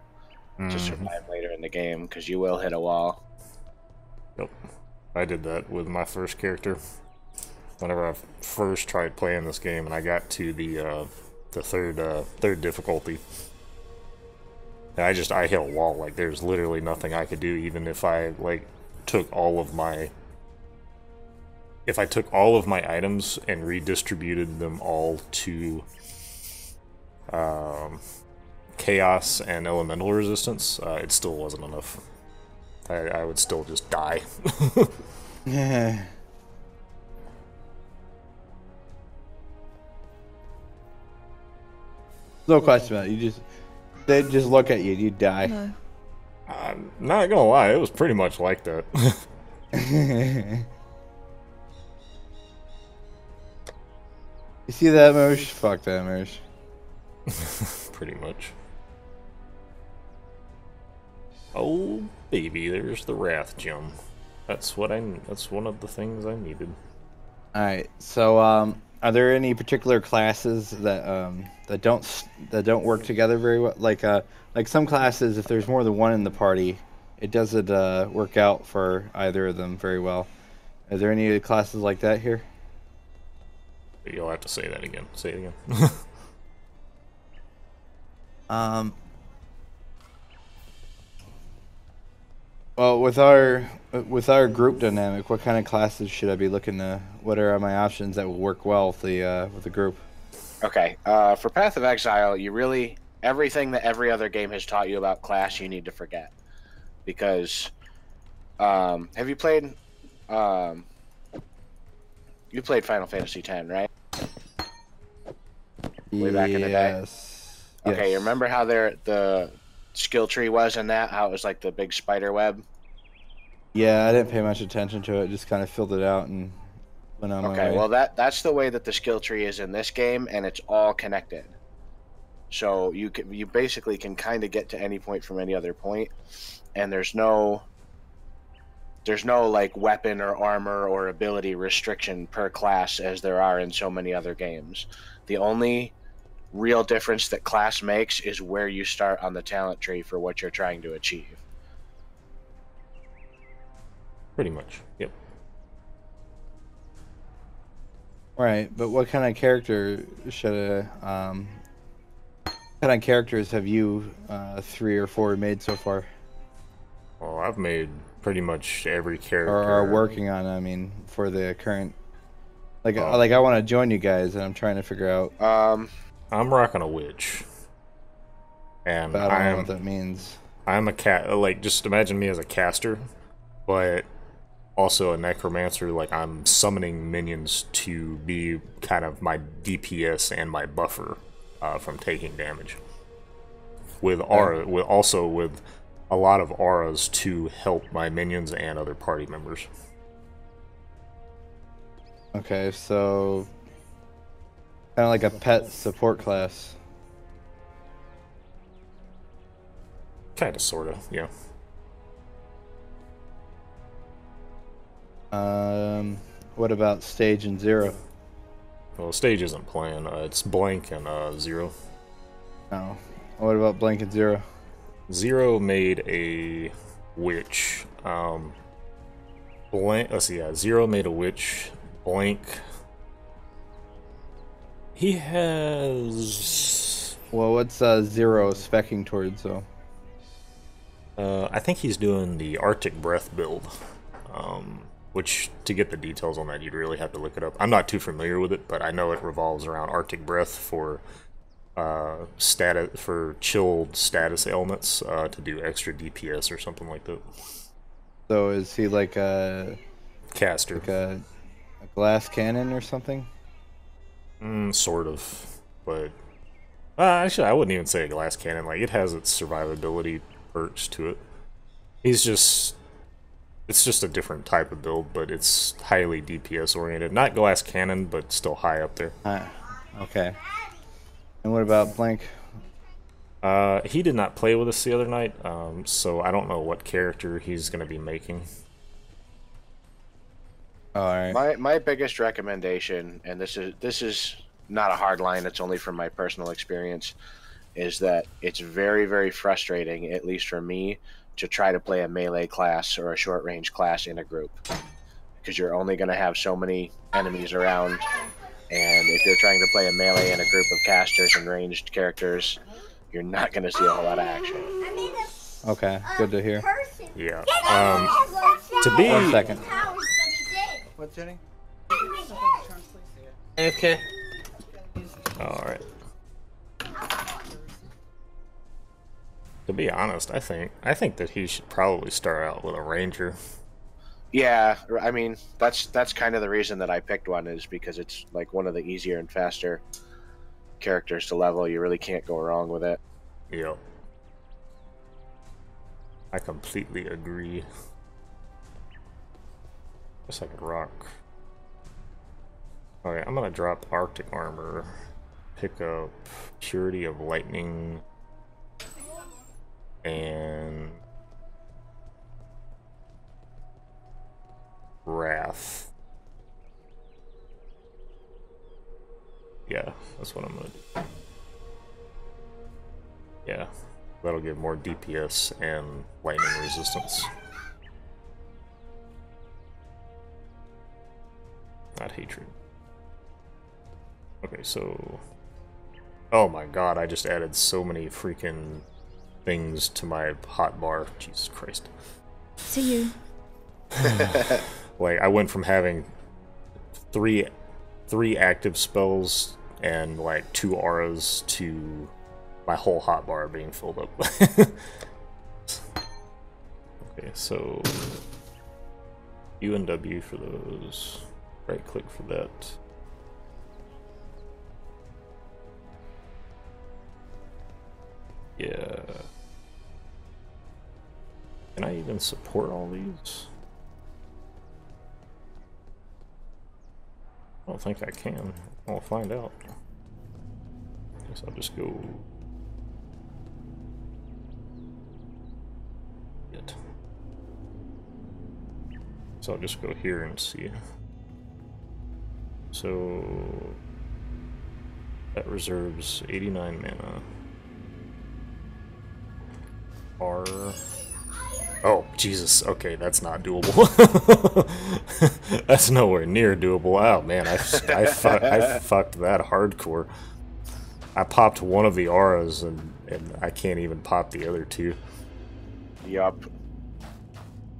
to survive later in the game because you will hit a wall. Yep. I did that with my first character. Whenever I first tried playing this game and I got to the third difficulty. And I hit a wall. Like there's literally nothing I could do even if I took all of my items and redistributed them all to chaos and elemental resistance, it still wasn't enough. I would still just die. Yeah. No question about it. They'd just look at you, you'd die. No. I'm not gonna lie, it was pretty much like that. You see that, Mosh? Fuck that, Mosh. Pretty much. Oh, baby, there's the Wrath Gem. That's one of the things I needed. Alright, so, are there any particular classes that, that don't work together very well? Like some classes, if there's more than one in the party, it doesn't, work out for either of them very well. Are there any classes like that here? You'll have to say that again. Say it again. Well, with our group dynamic, what kind of classes should I be looking to? What are my options that will work well with the group? Okay, for Path of Exile, everything that every other game has taught you about class, you need to forget. Because, have you played, you played Final Fantasy X, right? Way back in the day? Yes. Okay, you remember how skill tree was in that? How it was like the big spider web? Yeah, I didn't pay much attention to it. Just kind of filled it out and went on my Okay, way. well that's the way that the skill tree is in this game, and it's all connected. So you basically can kind of get to any point from any other point, and there's no like weapon or armor or ability restriction per class as there are in so many other games. The only real difference that class makes is where you start on the talent tree for what you're trying to achieve. Pretty much. Yep. Right, but what kind of character should what kind of characters have you 3 or 4 made so far? Well, I've made pretty much every character. Or are working on, I mean, for the current. Like I want to join you guys, and I'm trying to figure out. I'm rocking a witch, and But I don't know what that means. I'm a cat. Like, just imagine me as a caster, but also a necromancer. Like, I'm summoning minions to be kind of my DPS and my buffer from taking damage. With aura, with a lot of auras to help my minions and other party members. Okay, so kind of like a pet support class. Kinda, sorta, yeah. What about stage and 0? Well, stage isn't playing. It's blank and 0. No. What about blank and 0? 0 made a witch. Blank. Let's see. Yeah, 0 made a witch. Blank. He has. Well, what's 0 specking towards though? I think he's doing the Arctic Breath build. Which, to get the details on that, you'd really have to look it up. I'm not too familiar with it, but I know it revolves around Arctic Breath for chilled status ailments to do extra DPS or something like that. So is he like a caster, like a glass cannon or something? Sort of, but actually, I wouldn't even say a glass cannon. Like, it has its survivability perks to it. It's just a different type of build, but it's highly DPS oriented. Not glass cannon, but still high up there. Okay. And what about Blank? He did not play with us the other night, so I don't know what character he's going to be making. Alright. My biggest recommendation, and this is not a hard line, it's only from my personal experience, is that it's very, very frustrating, at least for me, to try to play a melee class or a short range class in a group. Because you're only going to have so many enemies around, and if you're trying to play a melee in a group of casters and ranged characters, you're not going to see a whole lot of action. Okay, good to hear. Yeah. To be... 1 second. What's Jenny? AFK. Alright. To be honest, I think that he should probably start out with a ranger. Yeah, I mean, that's kind of the reason that I picked one, is because it's like one of the easier and faster characters to level. You really can't go wrong with it. Yep. I completely agree. Guess I could rock. Okay, I'm gonna drop Arctic Armor, pick up Purity of Lightning, and Wrath. Yeah, that's what I'm gonna do. Yeah, that'll give more DPS and lightning resistance. Not hatred. Okay, so... Oh my god, I just added so many freaking things to my hotbar. Jesus Christ. See you. Like, I went from having three active spells and like 2 auras to my whole hotbar being filled up. Okay, so U and W for those. Right click for that. Yeah. Can I even support all these? I don't think I can. I'll find out. Guess I'll just go. So I'll just go here and see. So that reserves 89 mana. R. Oh, Jesus. Okay, that's not doable. That's nowhere near doable. Oh, man, I fucked that hardcore. I popped one of the auras, and I can't even pop the other two. Yup.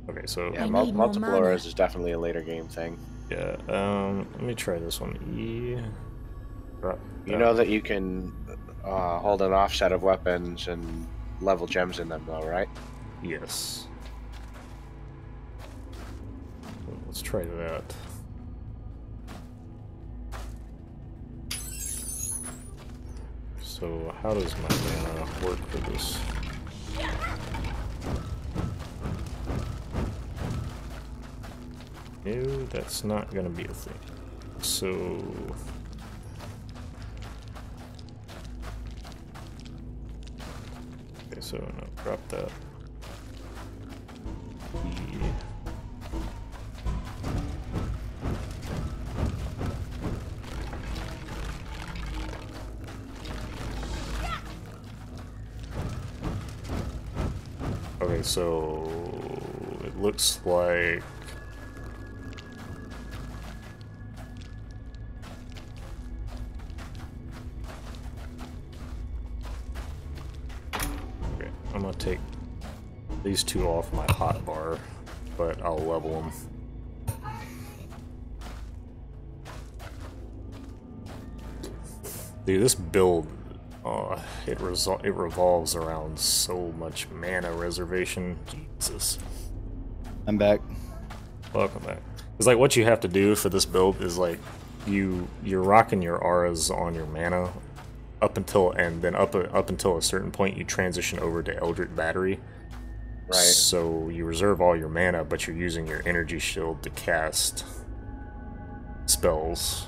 Okay, so... Yeah, multiple auras is definitely a later game thing. Yeah, let me try this one. E... Drop you know that you can hold an offset of weapons and level gems in them, though, right? Yes. Let's try that. So how does my mana work for this? No, that's not gonna be a thing. So okay, so no, drop that. Okay, so it looks like okay, I'm gonna take these two off my hotbar, but I'll level them. Dude, this build, it revolves around so much mana reservation. Jesus. I'm back. Welcome back. It's like what you have to do for this build is like you're rocking your auras on your mana up until up until a certain point you transition over to Eldritch Battery. Right. So you reserve all your mana, but you're using your energy shield to cast spells.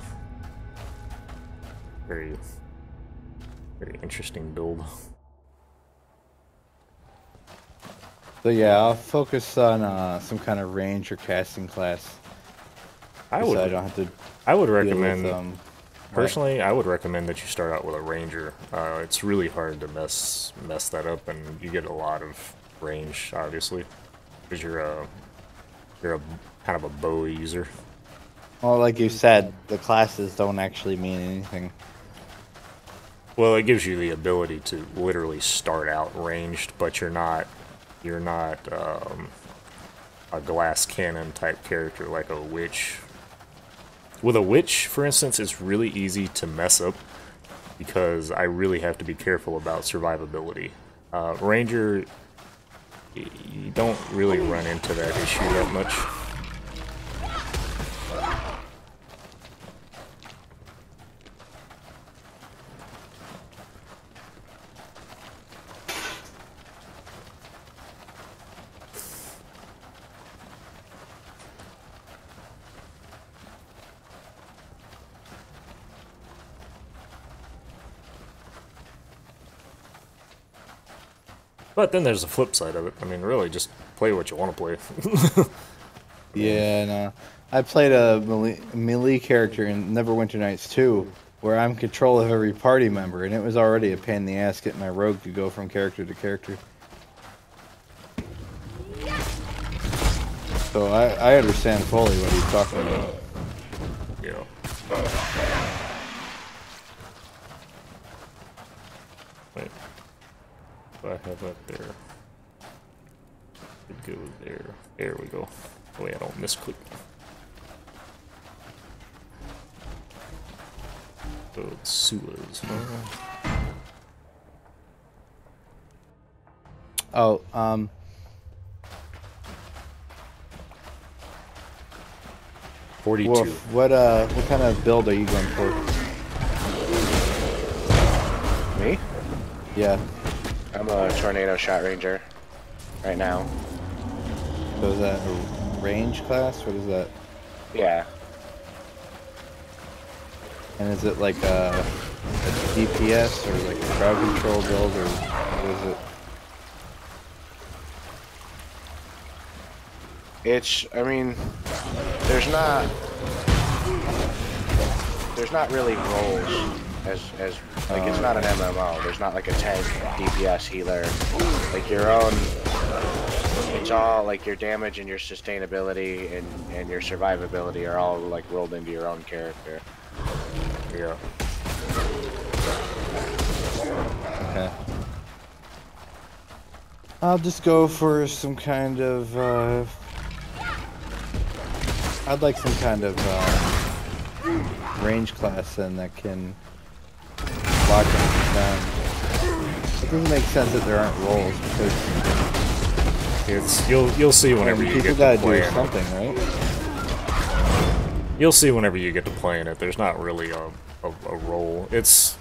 Very interesting build. So yeah, I'll focus on some kind of range or casting class. I don't have to. I would recommend. With, personally, I would recommend that you start out with a ranger. It's really hard to mess that up, and you get a lot of range, obviously, because you're a kind of a bow user. Well, like you said, the classes don't actually mean anything. Well, it gives you the ability to literally start out ranged, but you're not a glass cannon type character like a witch. With a witch, for instance, it's really easy to mess up because I really have to be careful about survivability. Ranger, you don't really run into that issue that much. But then there's the flip side of it. I mean, really, just play what you want to play. Yeah, no. I played a melee character in Neverwinter Nights 2, where I'm in control of every party member, and it was already a pain in the ass getting my rogue to go from character to character. So I understand fully what he's talking about. Yeah. Wait. I have that there. It goes there. There we go. Oh wait, I don't misclick. So it's Sulas, huh? Oh, 42. Wolf, what kind of build are you going for? Me? Yeah. I'm a tornado shot ranger right now. So is that a range class? What is that? Yeah. And is it like a DPS or like a crowd control build, or what is it? It's, I mean, there's not really roles as like it's not an MMO. There's not like a tank, DPS, healer, like your own. It's all like your damage and your sustainability and your survivability are all like rolled into your own character. Yeah. Okay. I'll just go for some kind of I'd like some kind of range class then that can lock them down. It doesn't make sense that there aren't roles because it's you'll see whenever you get to play do something, right? You'll see whenever you get to playing it. There's not really a role. It's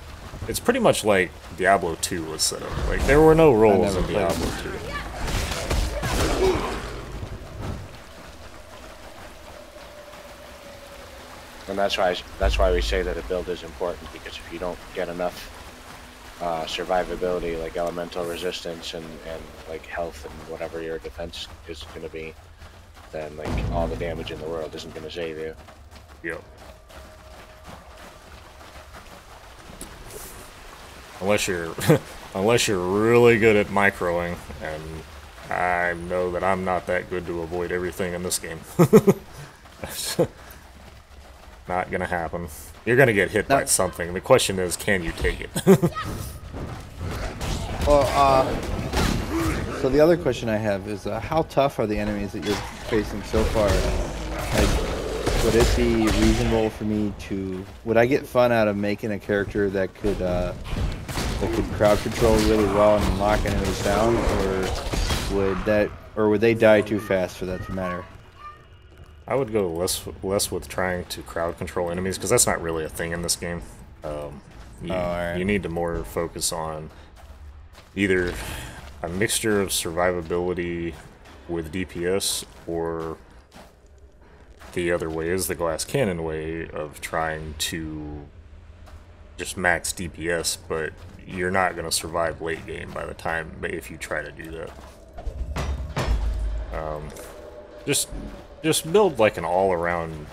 pretty much like Diablo 2 was set up. Like there were no roles in Diablo 2. And that's why we say that a build is important, because if you don't get enough survivability, like elemental resistance and like health and whatever your defense is going to be, then like all the damage in the world isn't going to save you. Yep. Unless you're unless you're really good at microing, and I know that I'm not that good to avoid everything in this game. Not gonna happen. You're gonna get hit by something. The question is, can you take it? Well, so the other question I have is, how tough are the enemies that you're facing so far? Like, would it be reasonable for me to? Would I get fun out of making a character that could crowd control really well and lock enemies down, or would they die too fast for that to matter? I would go less with trying to crowd control enemies, because that's not really a thing in this game. You need to more focus on either a mixture of survivability with DPS, or the other way is the glass cannon way of trying to just max DPS, but you're not going to survive late game by the time if you try to do that. Just build like an all-around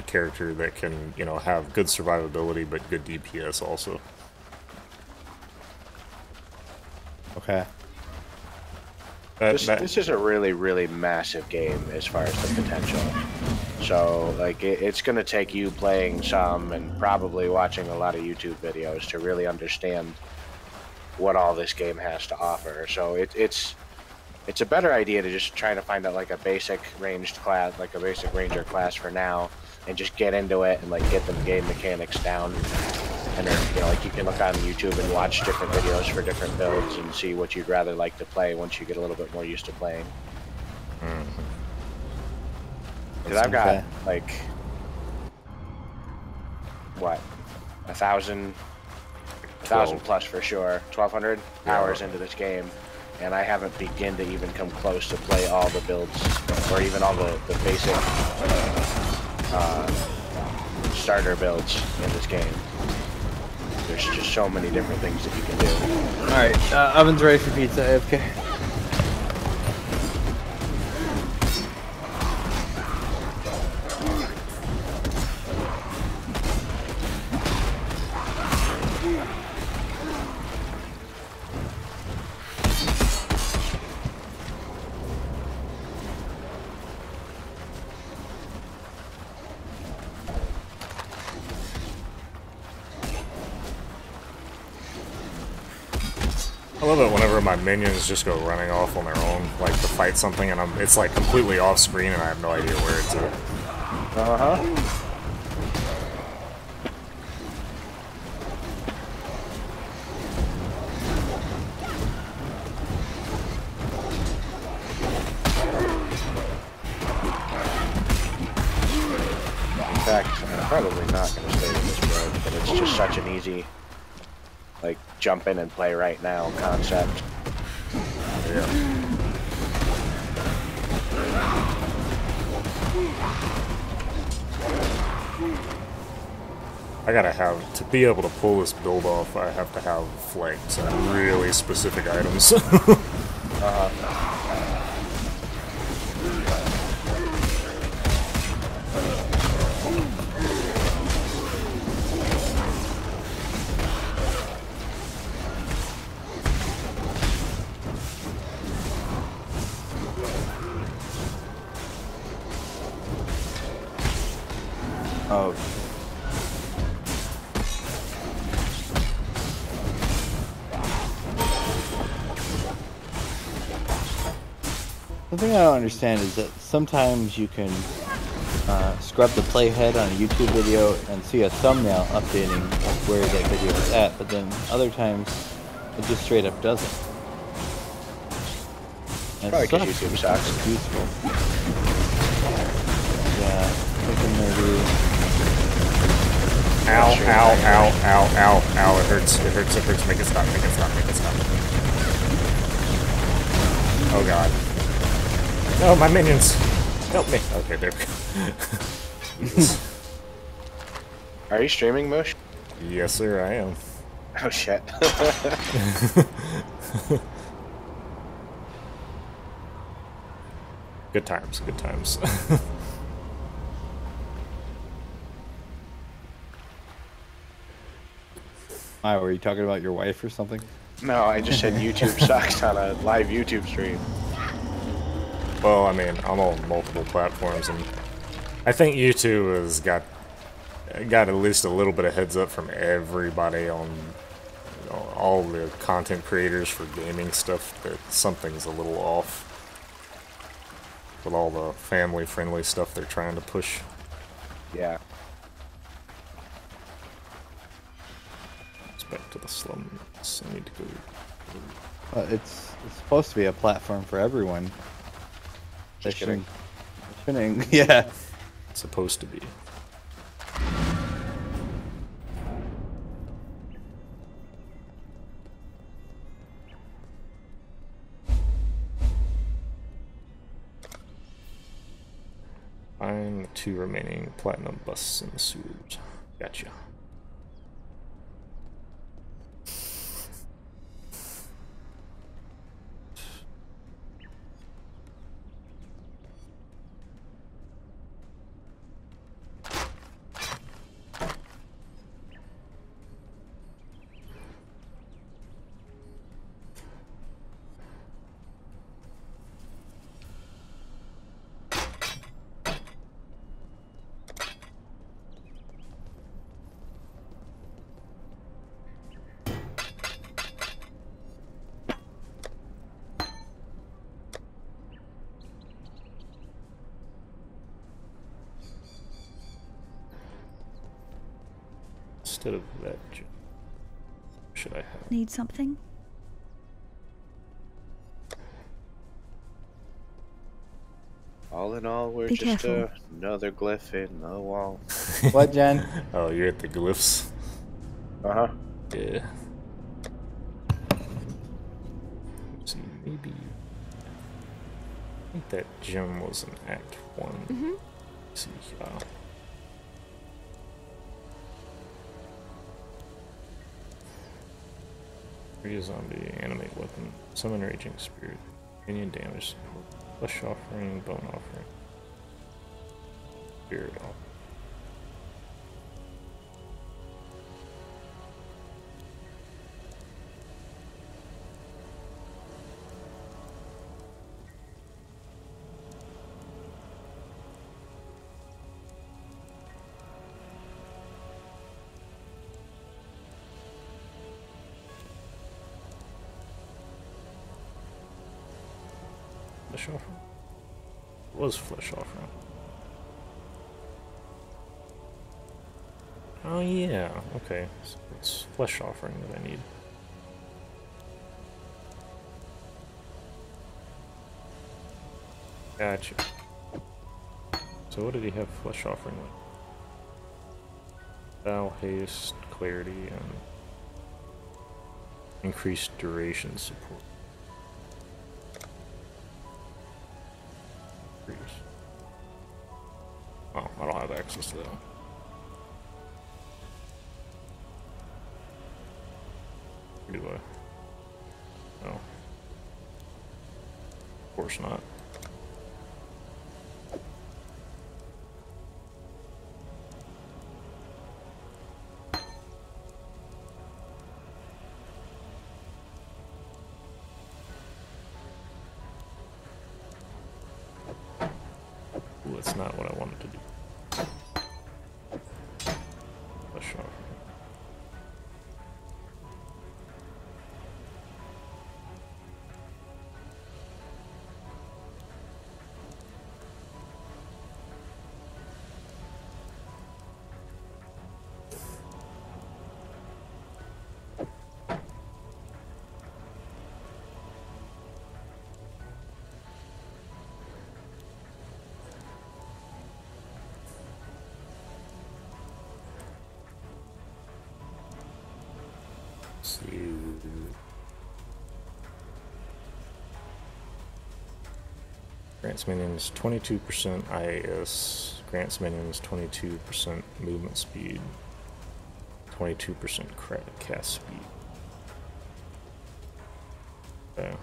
character that can, you know, have good survivability but good DPS also. Okay. This is a really, really massive game as far as the potential. So, like, it's going to take you playing some and probably watching a lot of YouTube videos to really understand what all this game has to offer. So it's a better idea to just try to find out like a basic ranged class, like a basic ranger class for now, and just get into it and like get the game mechanics down. And then, you know, like you can look on YouTube and watch different videos for different builds and see what you'd rather like to play once you get a little bit more used to playing. Because I've got like, what, 1,000 plus for sure, 1,200 hours into this game. And I haven't begun to even come close to play all the builds, or even all the basic starter builds in this game. There's just so many different things that you can do. Alright, oven's ready for pizza, AFK. I love it whenever my minions just go running off on their own, like to fight something, and it's like completely off screen and I have no idea where it's at. In fact, I'm probably not going to stay with this build, but it's just such an easy, like, jump in and play right now concept. Yeah. I gotta have, to be able to pull this build off, I have to have flags and really specific items. Oh. The thing I don't understand is that sometimes you can scrub the playhead on a YouTube video and see a thumbnail updating of where that video is at, but then other times it just straight up doesn't. And Probably because sucks. YouTube sucks. It's useful. Yeah, thinking maybe. Ow, ow, ow, ow, ow, ow, it hurts, it hurts, it hurts, make it stop, make it stop, make it stop. Oh god. No, my minions! Help me! Okay, there we go. Are you streaming, Moosh? Yes, sir, I am. Oh shit. Good times, good times. Why, were you talking about your wife or something? No, I just said YouTube sucks on a live YouTube stream. Well, I mean, I'm on multiple platforms, and I think YouTube has got at least a little bit of heads up from everybody on, you know, all the content creators for gaming stuff that something's a little off with all the family-friendly stuff they're trying to push. Yeah. It's back to the slums. I need to go. It's supposed to be a platform for everyone. Just kidding. Fishing, yeah. It's supposed to be. Find the 2 remaining platinum busts in the sewers. Gotcha. Instead of that, should I have? Need something? All in all, we're Be just careful. another glyph in the wall. What, Jen? Oh, you're at the glyphs? Uh-huh. Yeah. Let's see, maybe. I think that gem was in Act 1. Mm-hmm. Let's see, Free a zombie, animate weapon, summon raging spirit, minion damage support, flesh offering, bone offering, spirit offering. Flesh offering? It was flesh offering. Oh yeah, okay. So it's flesh offering that I need. Gotcha. So what did he have flesh offering with? Bow, haste, clarity, and increased duration support. Just though. Or do I? No. Of course not. Ooh, that's not what I wanted to do. A shot. See. Grants minions 22% IAS. Grants minions 22% movement speed. 22% cast speed. Okay.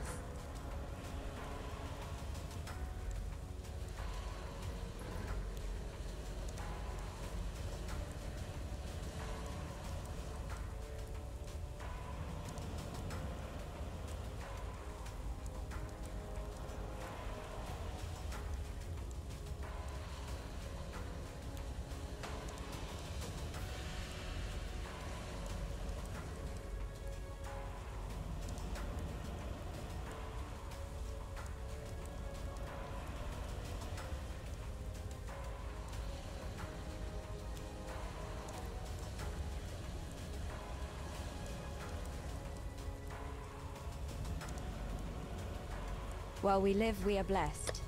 While we live, we are blessed.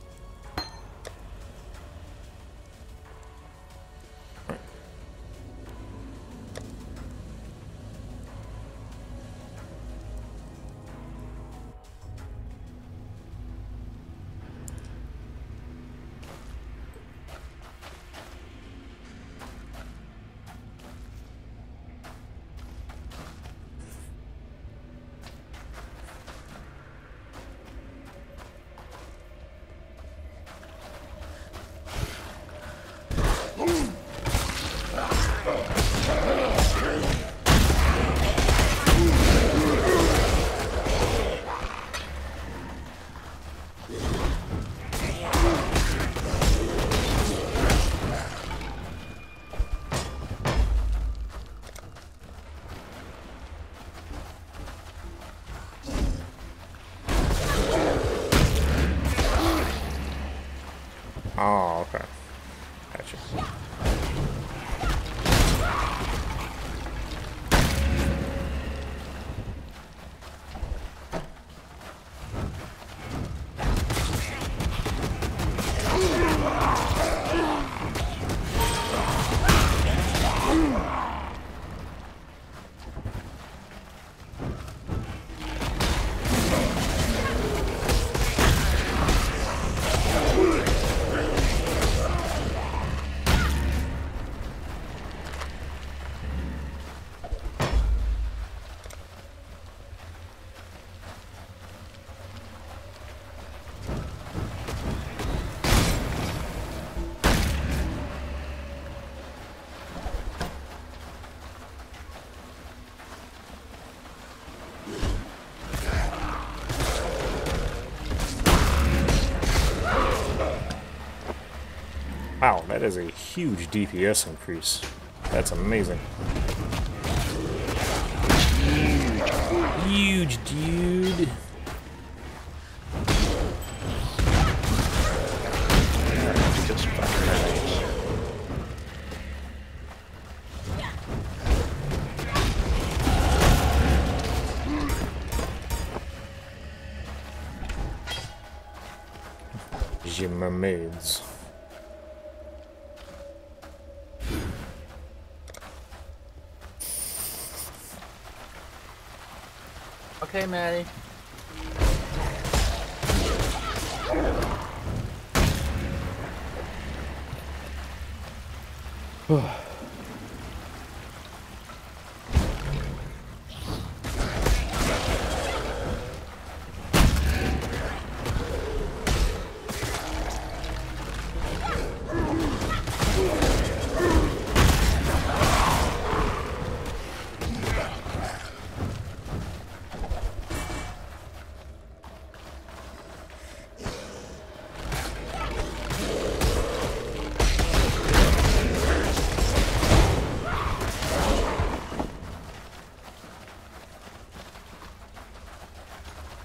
Oh, okay. Gotcha. Wow, that is a huge DPS increase. That's amazing. Huge, dude. Mermaids. Okay, Maddie.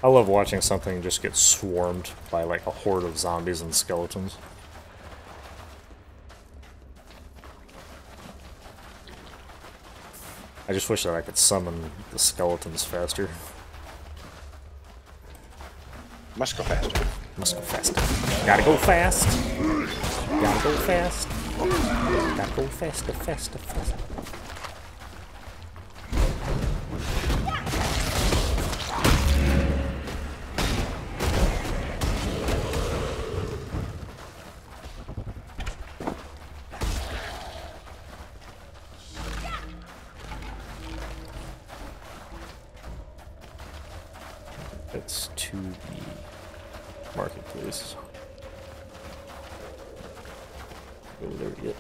I love watching something just get swarmed by like a horde of zombies and skeletons. I just wish that I could summon the skeletons faster. Must go faster. Must go faster. Gotta go fast. Gotta go fast. Gotta go faster, faster, faster. It's to the marketplace. Go there yet.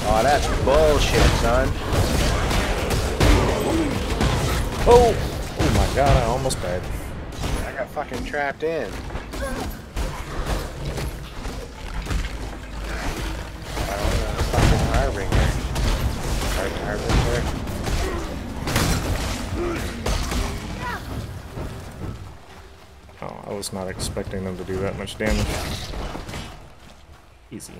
Oh, that's bullshit, son. Oh! Oh my god, I almost died. I got fucking trapped in. Fucking Harbinger. Harbinger. Oh, I was not expecting them to do that much damage. Easy.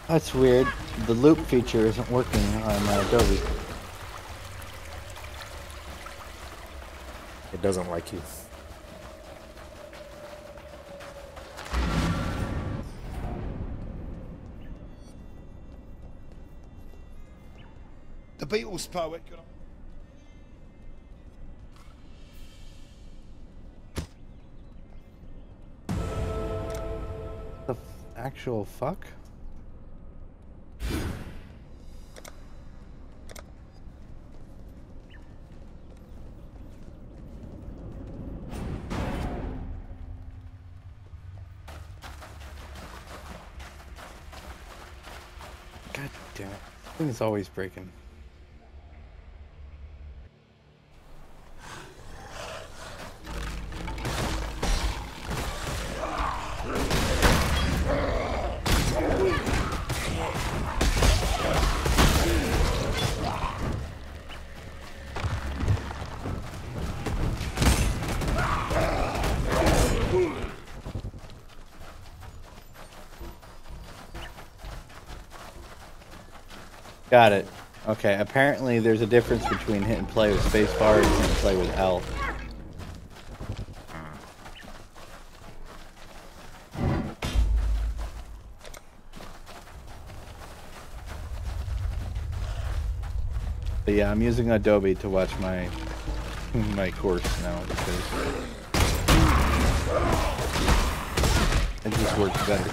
That's weird. The loop feature isn't working on Adobe. It doesn't like you. The Beatles poet. The actual fuck? God damn it. This thing is always breaking. Got it. Okay, apparently there's a difference between hit and play with spacebar and hit and play with L. But yeah, I'm using Adobe to watch my course now because it just works better.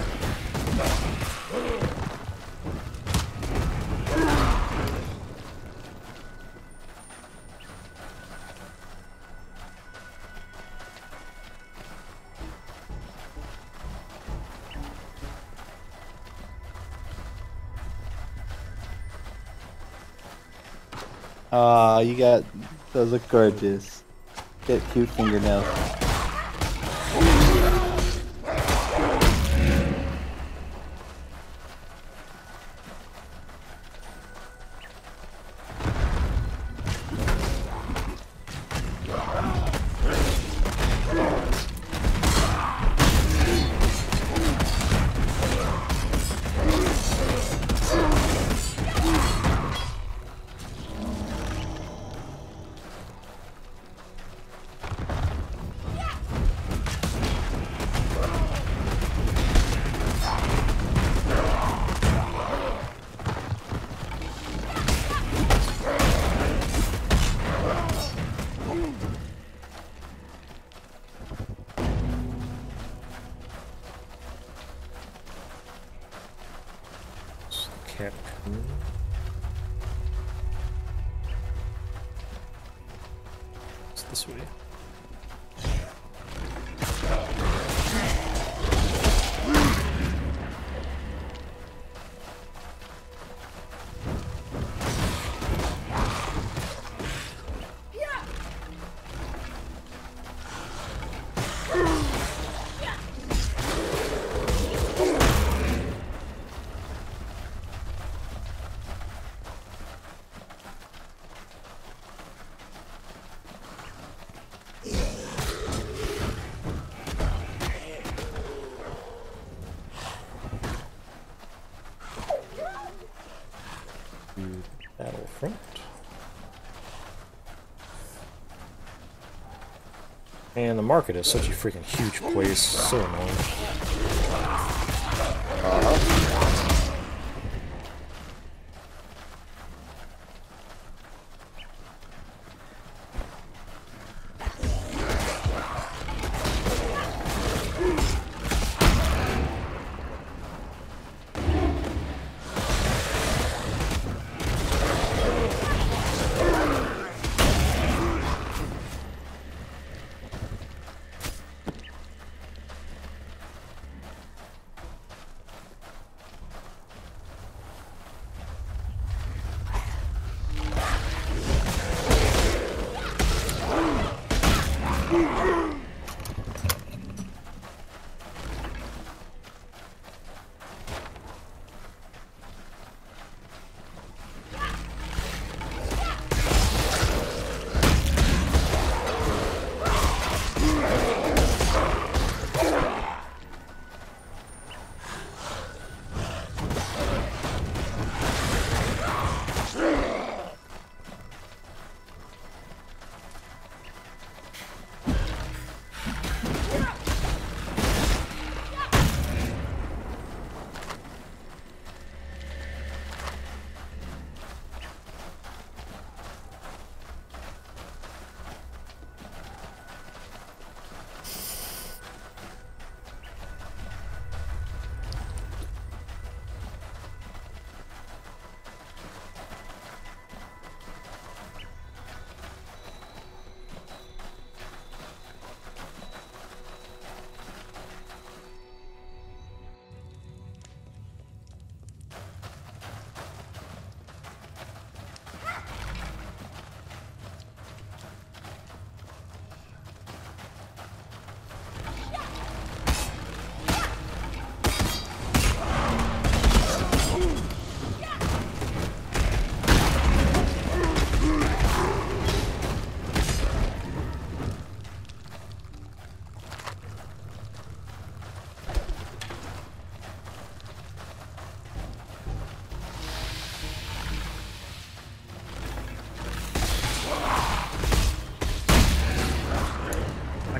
You got those look gorgeous. Get cute fingernails. this way. Battlefront. And the market is such a freaking huge place, so annoying.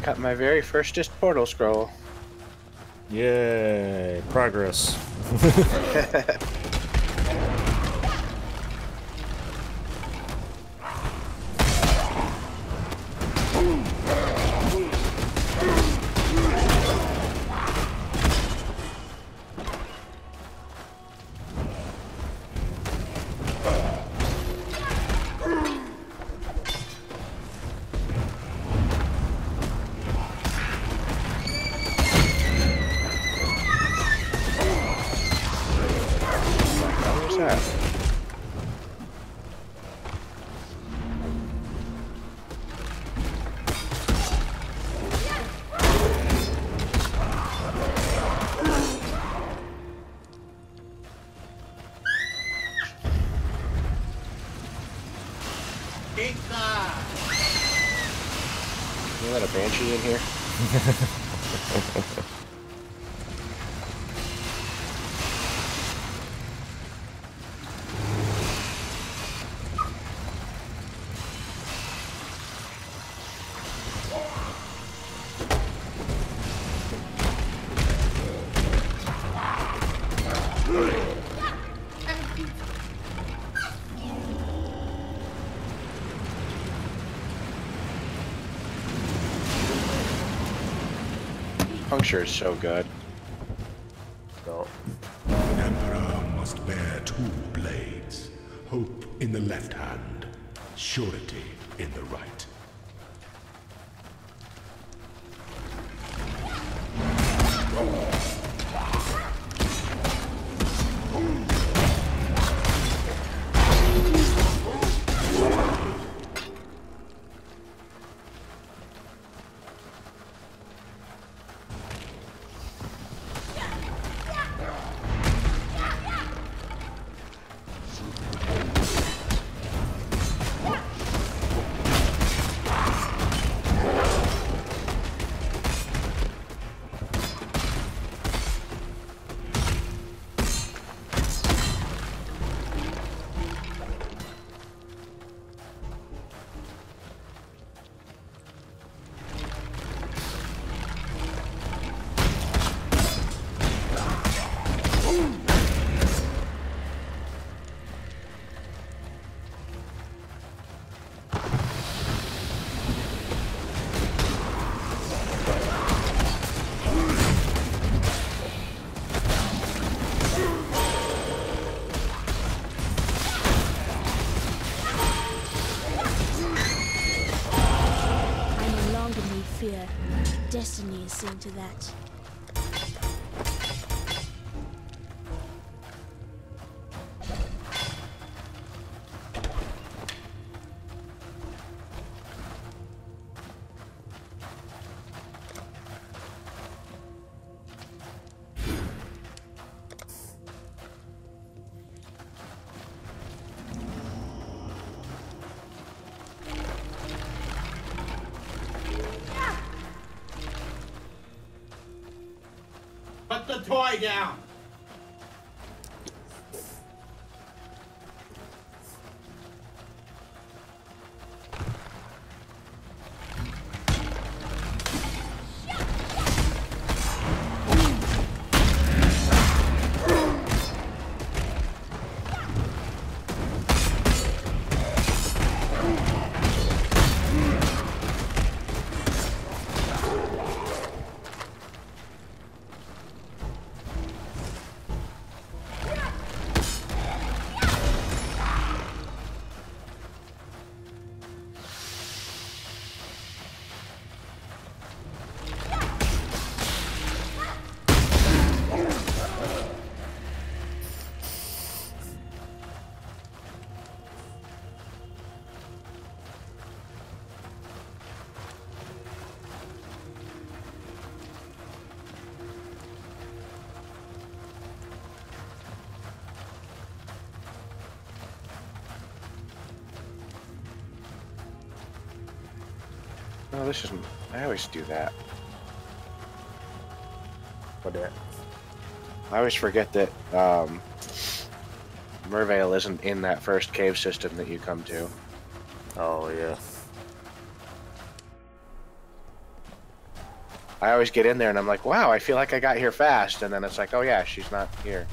Got my very firstest portal scroll. Yay, progress. You let a banshee in here? Puncture is so good. An emperor must bear two blades. Hope in the left hand, surety in the right. fear. Destiny is seen to that. Put the toy down! No, this isn't. I always do that. What that? I always forget that Mervale isn't in that first cave system that you come to. Oh, yeah. I always get in there and I'm like, wow, I feel like I got here fast. And then it's like, oh yeah, she's not here.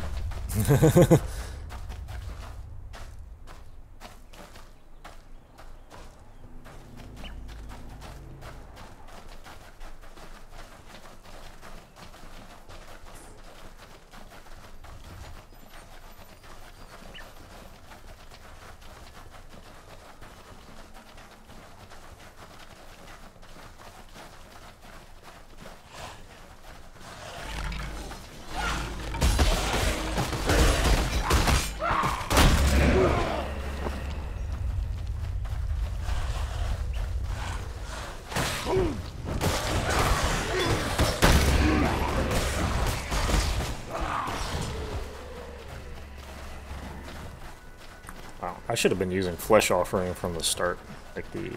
I should have been using Flesh Offering from the start. Like, the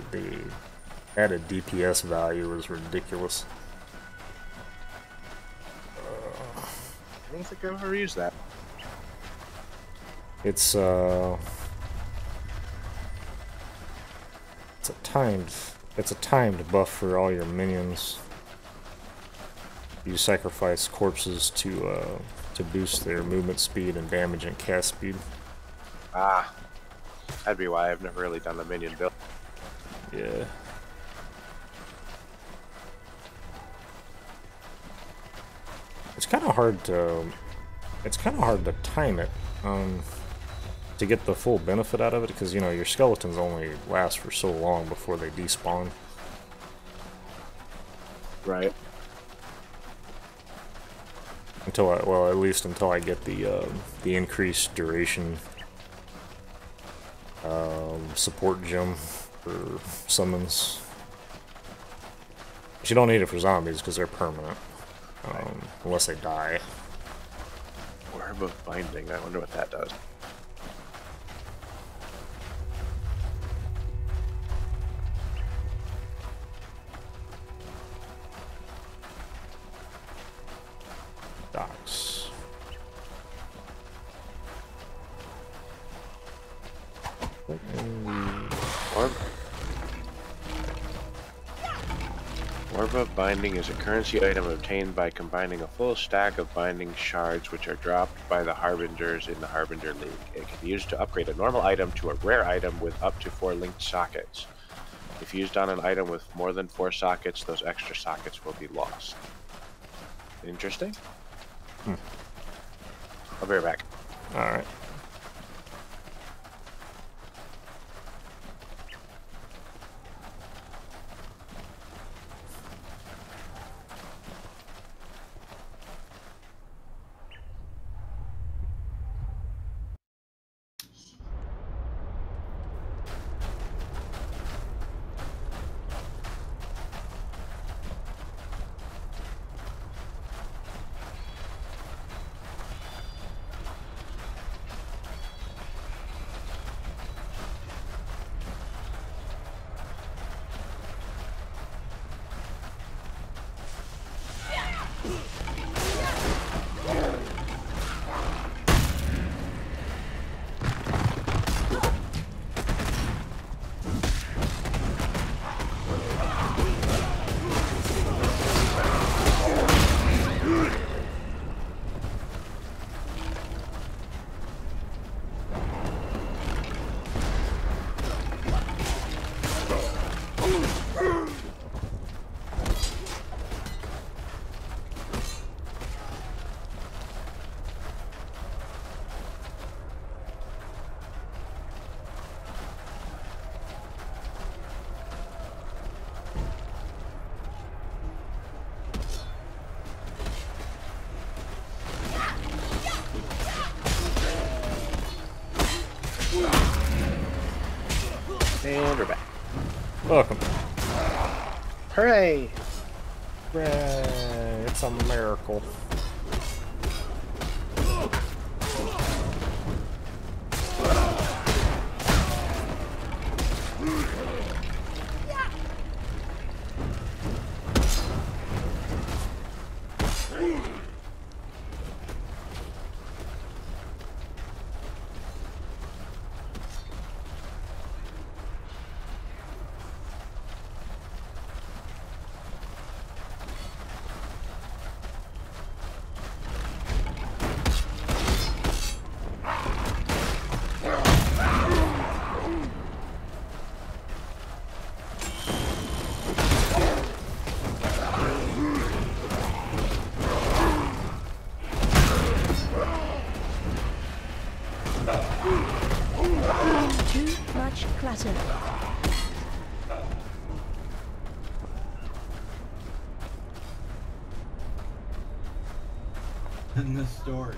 added DPS value was ridiculous. I don't think I've ever used that. It's a timed buff for all your minions. You sacrifice corpses to boost their movement speed and damage and cast speed. Ah, that'd be why I've never really done the minion build. Yeah. It's kind of hard to time it to get the full benefit out of it, because, you know, your skeletons only last for so long before they despawn. Right. At least until I get the increased duration support gem for summons. But you don't need it for zombies because they're permanent, unless they die. Orb of Binding, I wonder what that does. Docs. Orb of Binding is a currency item obtained by combining a full stack of binding shards which are dropped by the Harbingers in the Harbinger League. It can be used to upgrade a normal item to a rare item with up to 4 linked sockets. If used on an item with more than 4 sockets, those extra sockets will be lost. Interesting. I'll be right back. Alright. And we're back. Welcome. Hooray! Hooray! It's a miracle. Too much clutter. In the story.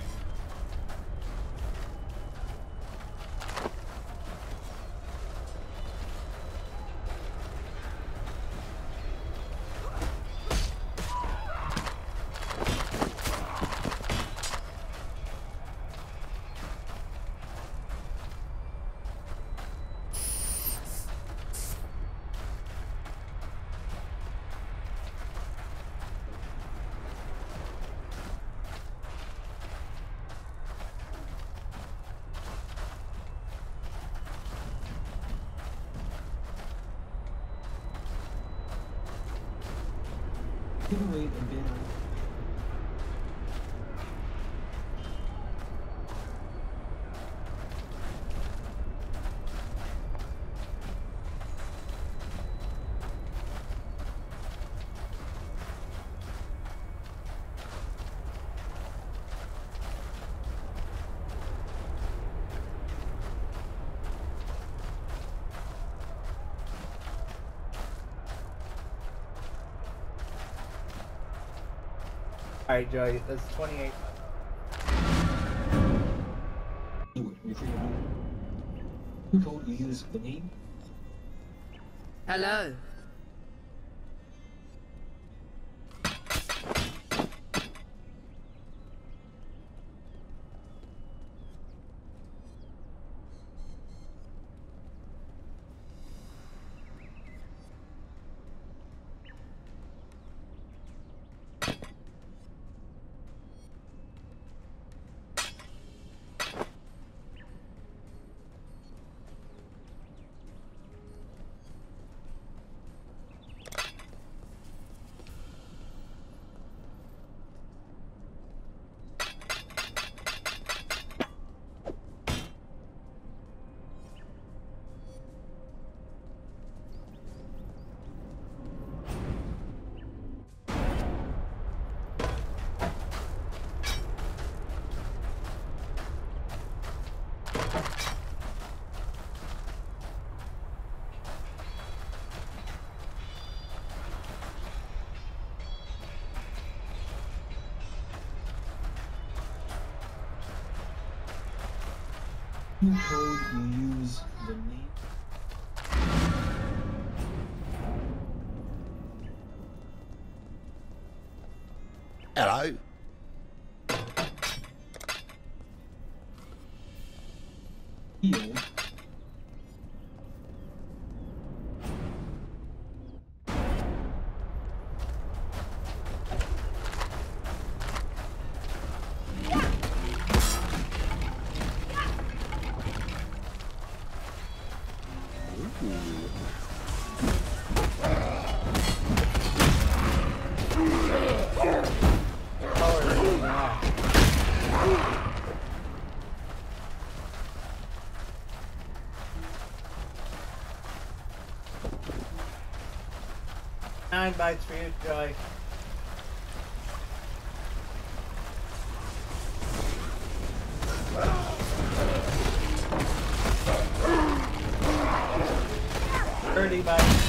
Wait a bit. Alright, Joey, that's 28. Who told you use the name? Hello. Who told you use the name? Hello. Heal. 9 bites for you, Joy. Dirty bites.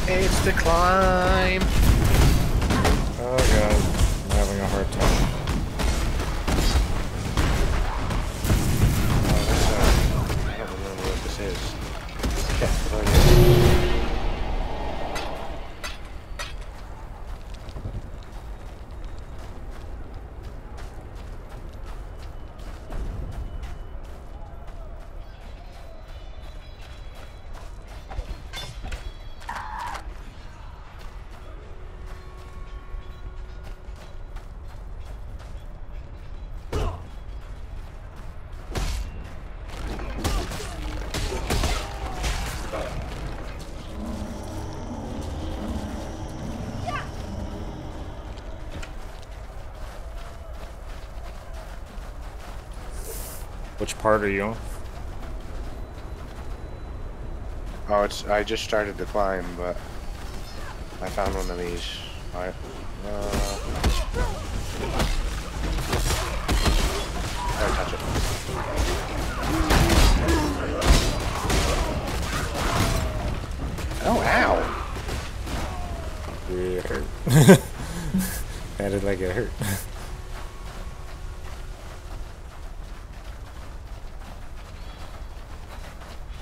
It's the climb. Oh god, I'm having a hard time. I don't remember what this is. Which part are you on? Oh, I just started to climb, but I found one of these. Alright. Don't touch it. Oh, ow! Yeah, it hurt. That did like it hurt.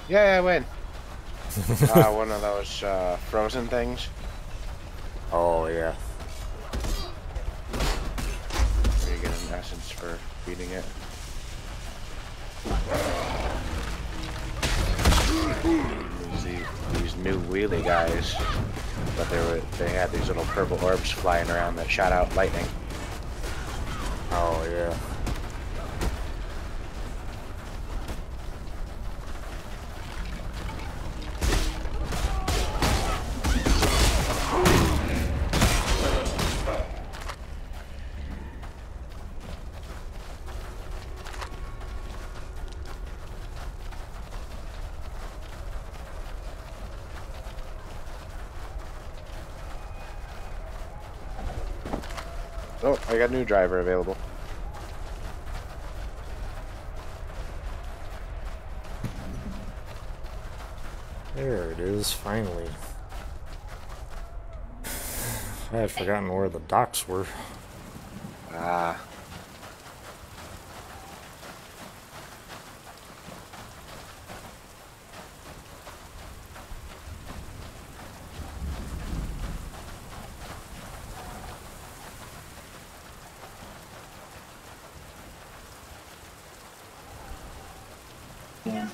Yeah, I win. One of those frozen things. Oh yeah. Where you get an essence for beating it. these new wheelie guys, but they had these little purple orbs flying around that shot out lightning. Oh yeah. Oh, I got a new driver available. There it is, finally. I had forgotten where the docks were. Ah. Yeah.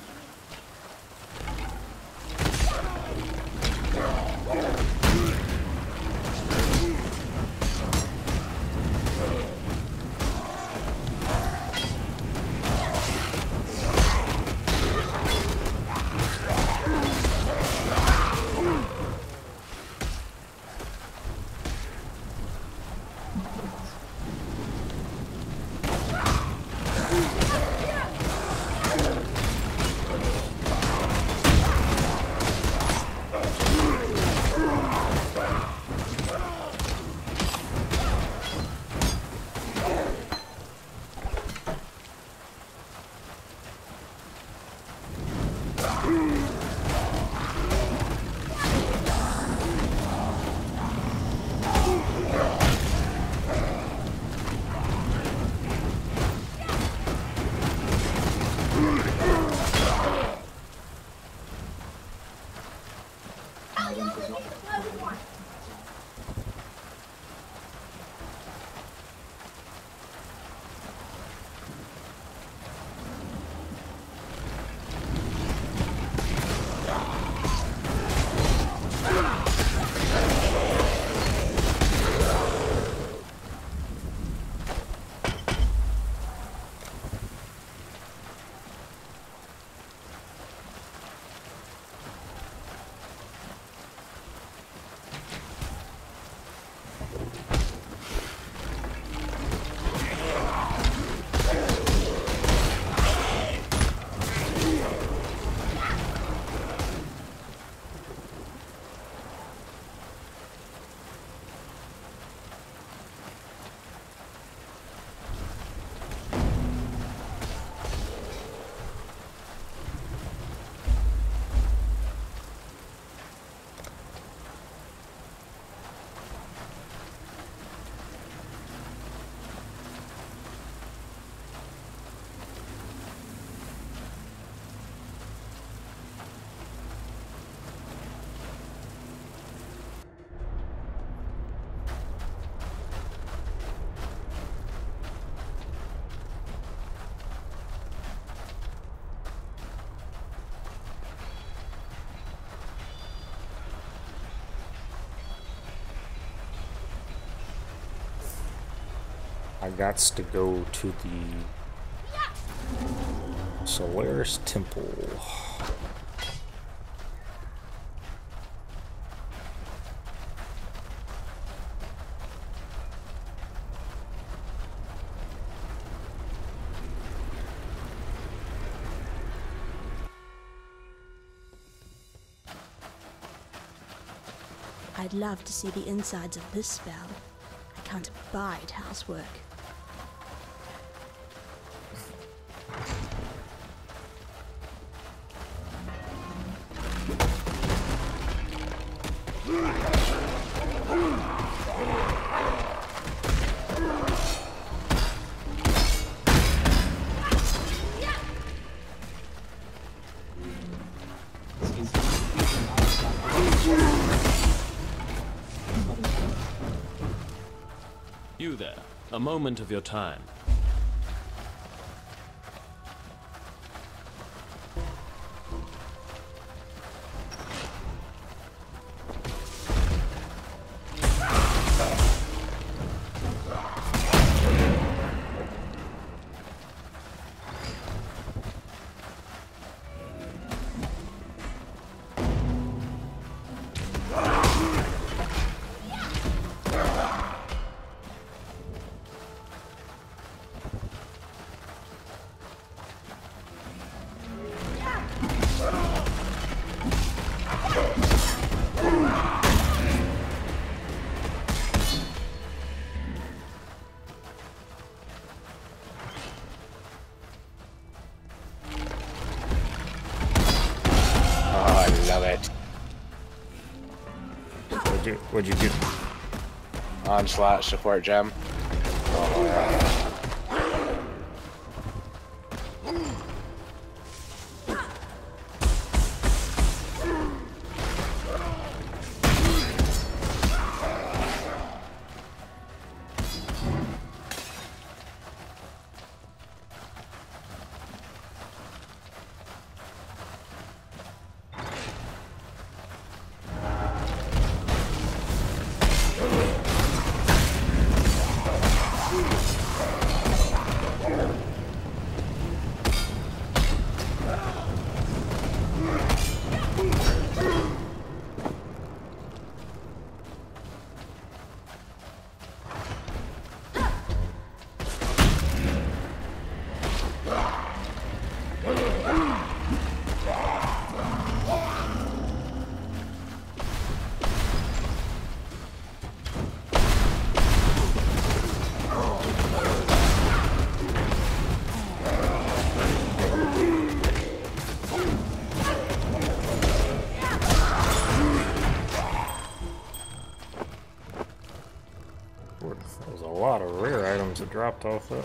I gots to go to the Solaris Temple. I'd love to see the insides of this spell. I can't abide housework. You there, a moment of your time. What'd you do? Onslaught support gem. Oh, yeah. There's a lot of rare items that dropped off it.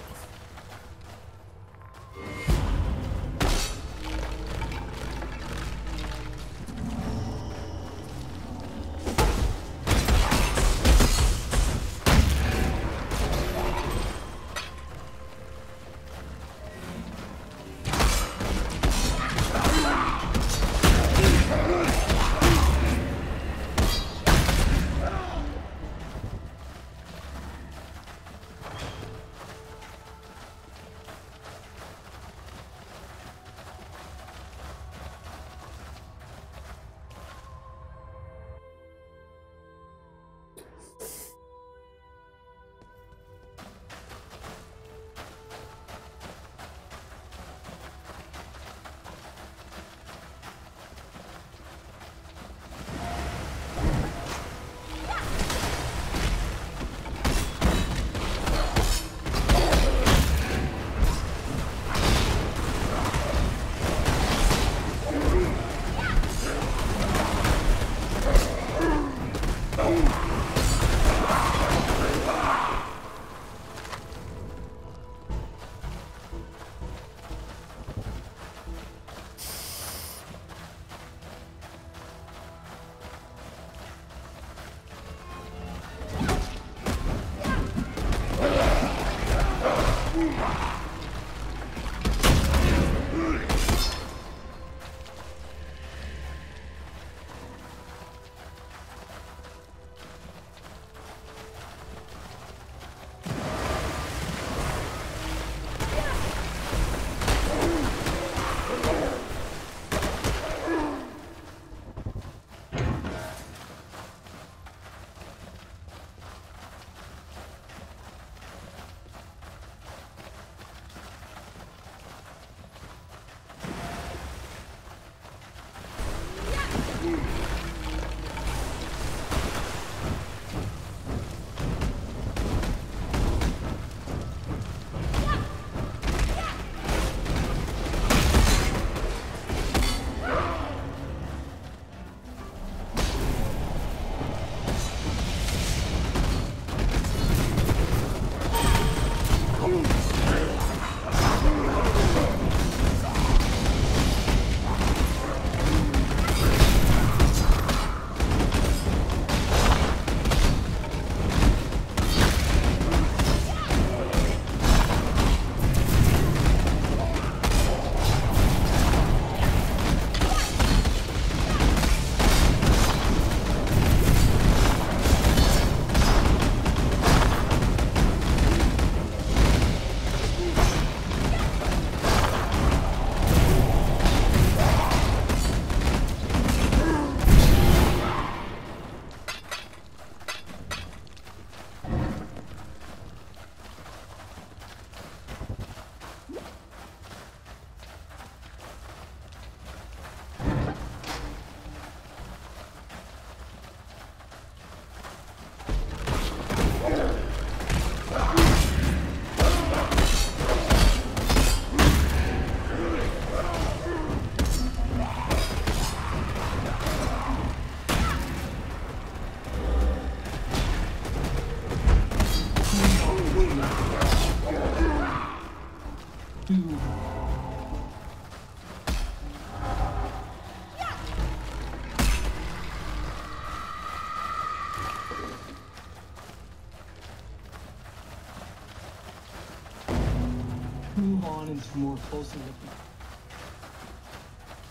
Move on into more closely looking.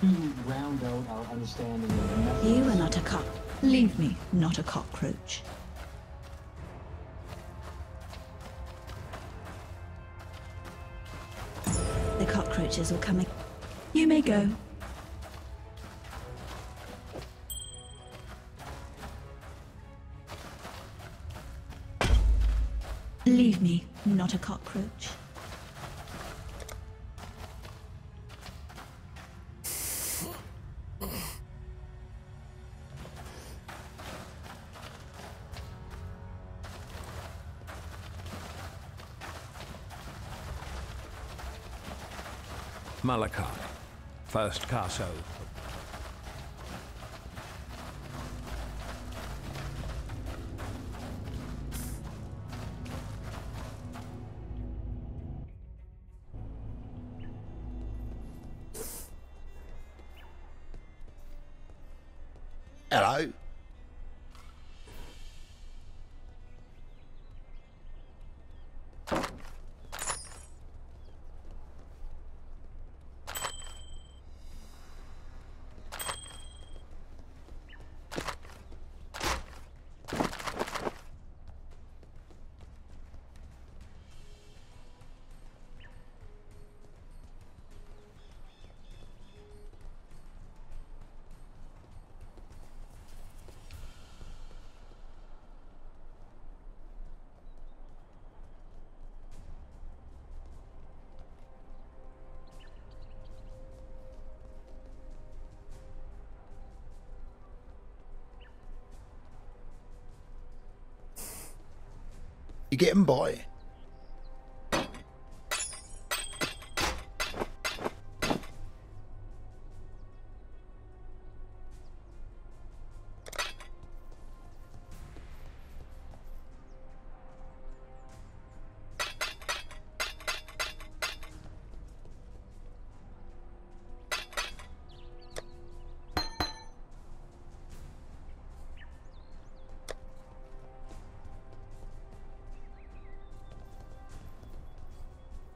To round out our understanding of the methods. You are not a cock. Leave me, not a cockroach. The cockroaches will come. You may go. Leave me, not a cockroach. Malachi, first Caso. Hello. You getting by?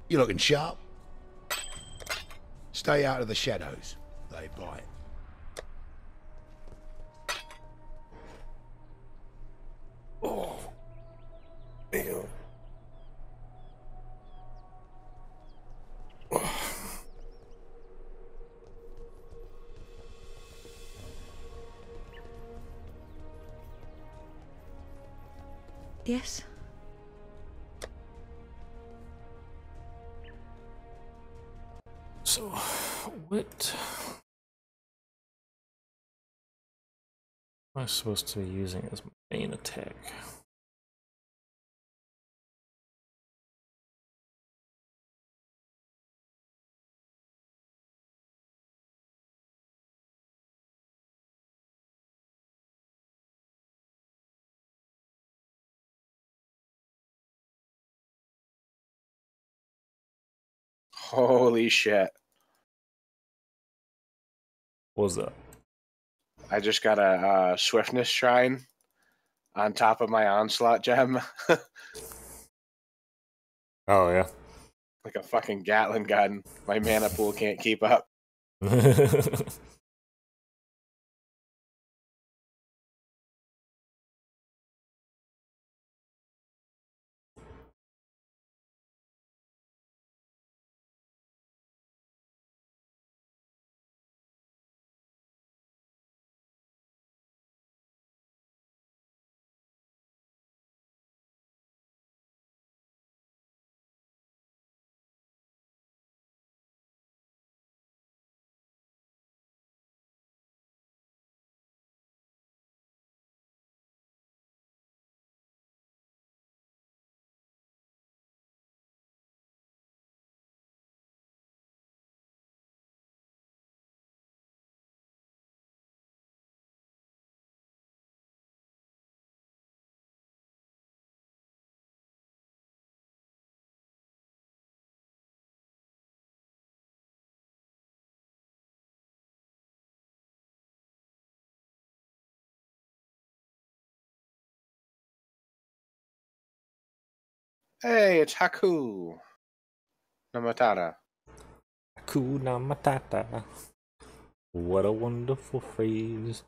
You looking sharp? Stay out of the shadows. They bite. Oh. Ew. Yes? So, what am I supposed to be using as my main attack? Holy shit. What was that? I just got a swiftness shrine on top of my onslaught gem. Oh, yeah. Like a fucking Gatling gun. My mana pool can't keep up. Hey, it's Haku. Namatata. Hakuna Matata. What a wonderful phrase.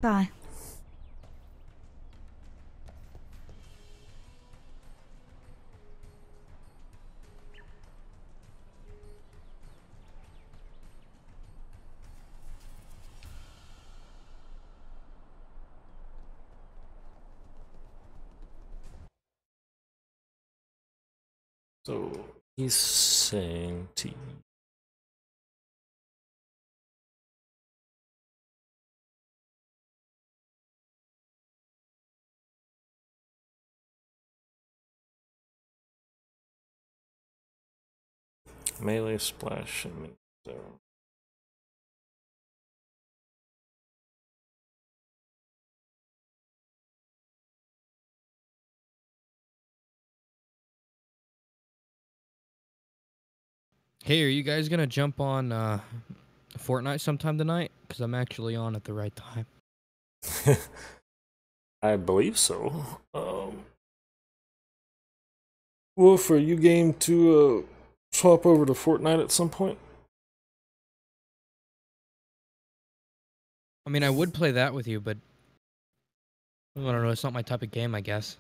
Bye. So he's saying to you. Melee splash and Hey, are you guys gonna jump on Fortnite sometime tonight? Because I'm actually on at the right time. I believe so. Wolf, are you game to swap over to Fortnite at some point? I mean, I would play that with you, but I don't know. It's not my type of game, I guess.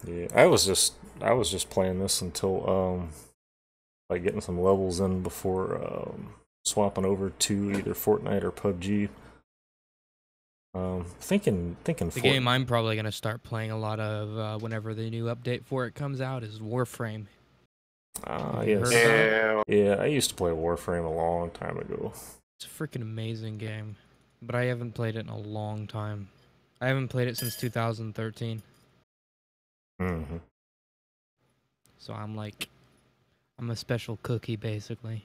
Yeah, I was just playing this until like getting some levels in before swapping over to either Fortnite or PUBG. Thinking the game I'm probably gonna start playing a lot of whenever the new update for it comes out is Warframe. Yes. Yeah, I used to play Warframe a long time ago. It's a freaking amazing game, but I haven't played it in a long time. I haven't played it since 2013. Mm-hmm. So I'm a special cookie, basically.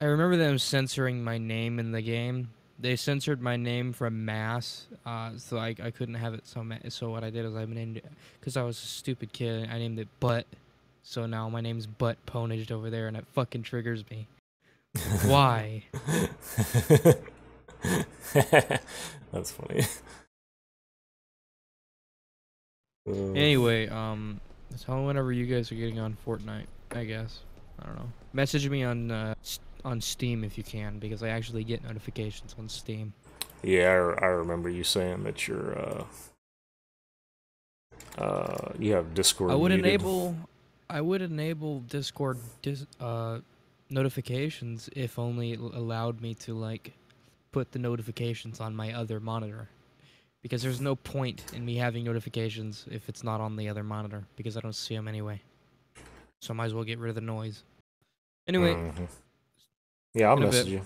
I remember them censoring my name in the game. They censored my name from Mass, so I couldn't have it. So what I did is I named it, because I was a stupid kid, I named it Butt. So now my name's Butt Ponaged over there, and it fucking triggers me. Why? That's funny. Anyway, tell me whenever you guys are getting on Fortnite, I guess. I don't know. Message me on Steam if you can, because I actually get notifications on Steam. Yeah, I remember you saying that You have Discord I would muted. enable Discord notifications if only it allowed me to like put the notifications on my other monitor. Because there's no point in me having notifications if it's not on the other monitor, because I don't see them anyway. So I might as well get rid of the noise. Anyway. Yeah, I'll in a message bit. you.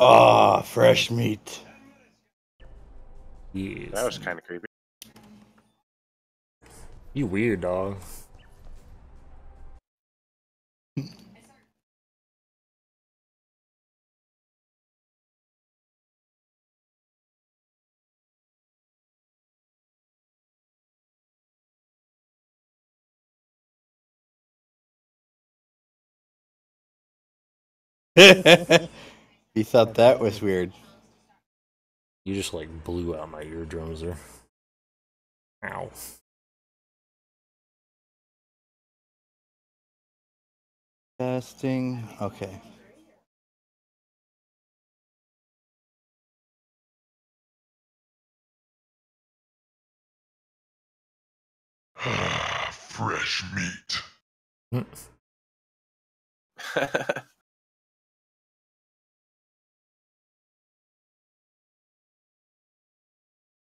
Ah, fresh meat. Yes. That was kind of creepy. You weird, dog. You thought that was weird. You just like blew out my eardrums there. Ow. Testing. Okay. Fresh meat.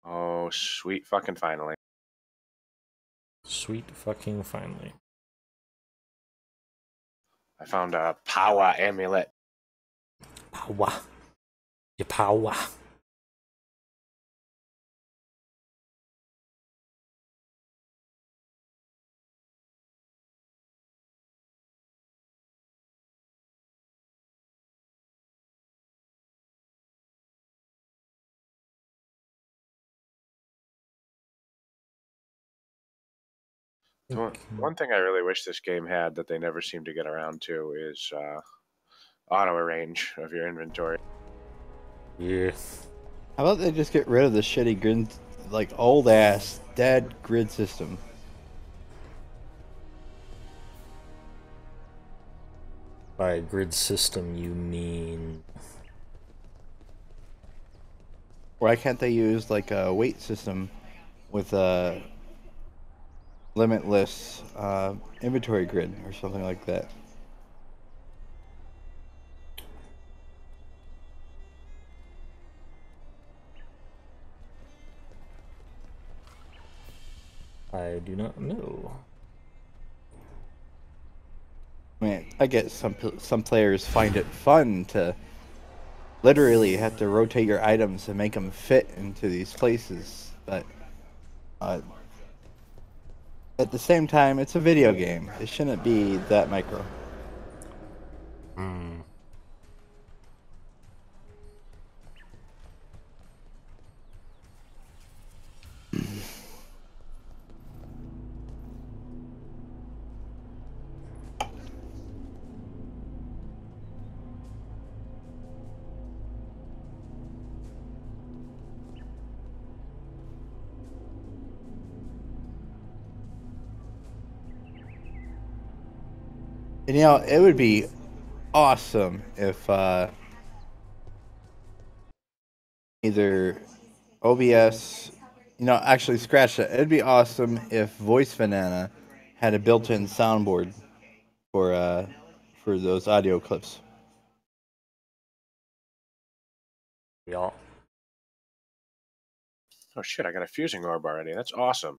Oh, sweet fucking finally. Sweet fucking finally. I found a power amulet. Power. Your power. One thing I really wish this game had that they never seem to get around to is auto arrange of your inventory. Yeah. How about they just get rid of the shitty grid, like old ass dead grid system? By grid system, you mean? Why can't they use like a weight system with a limitless inventory grid or something like that? I do not know. I mean, I get some players find it fun to literally have to rotate your items and make them fit into these places, but at the same time, it's a video game. It shouldn't be that micro. And you know, it would be awesome if either OBS, you know, actually scratch that. It'd be awesome if Voice Banana had a built-in soundboard for those audio clips. Yeah. Oh shit, I got a fusing orb already. That's awesome.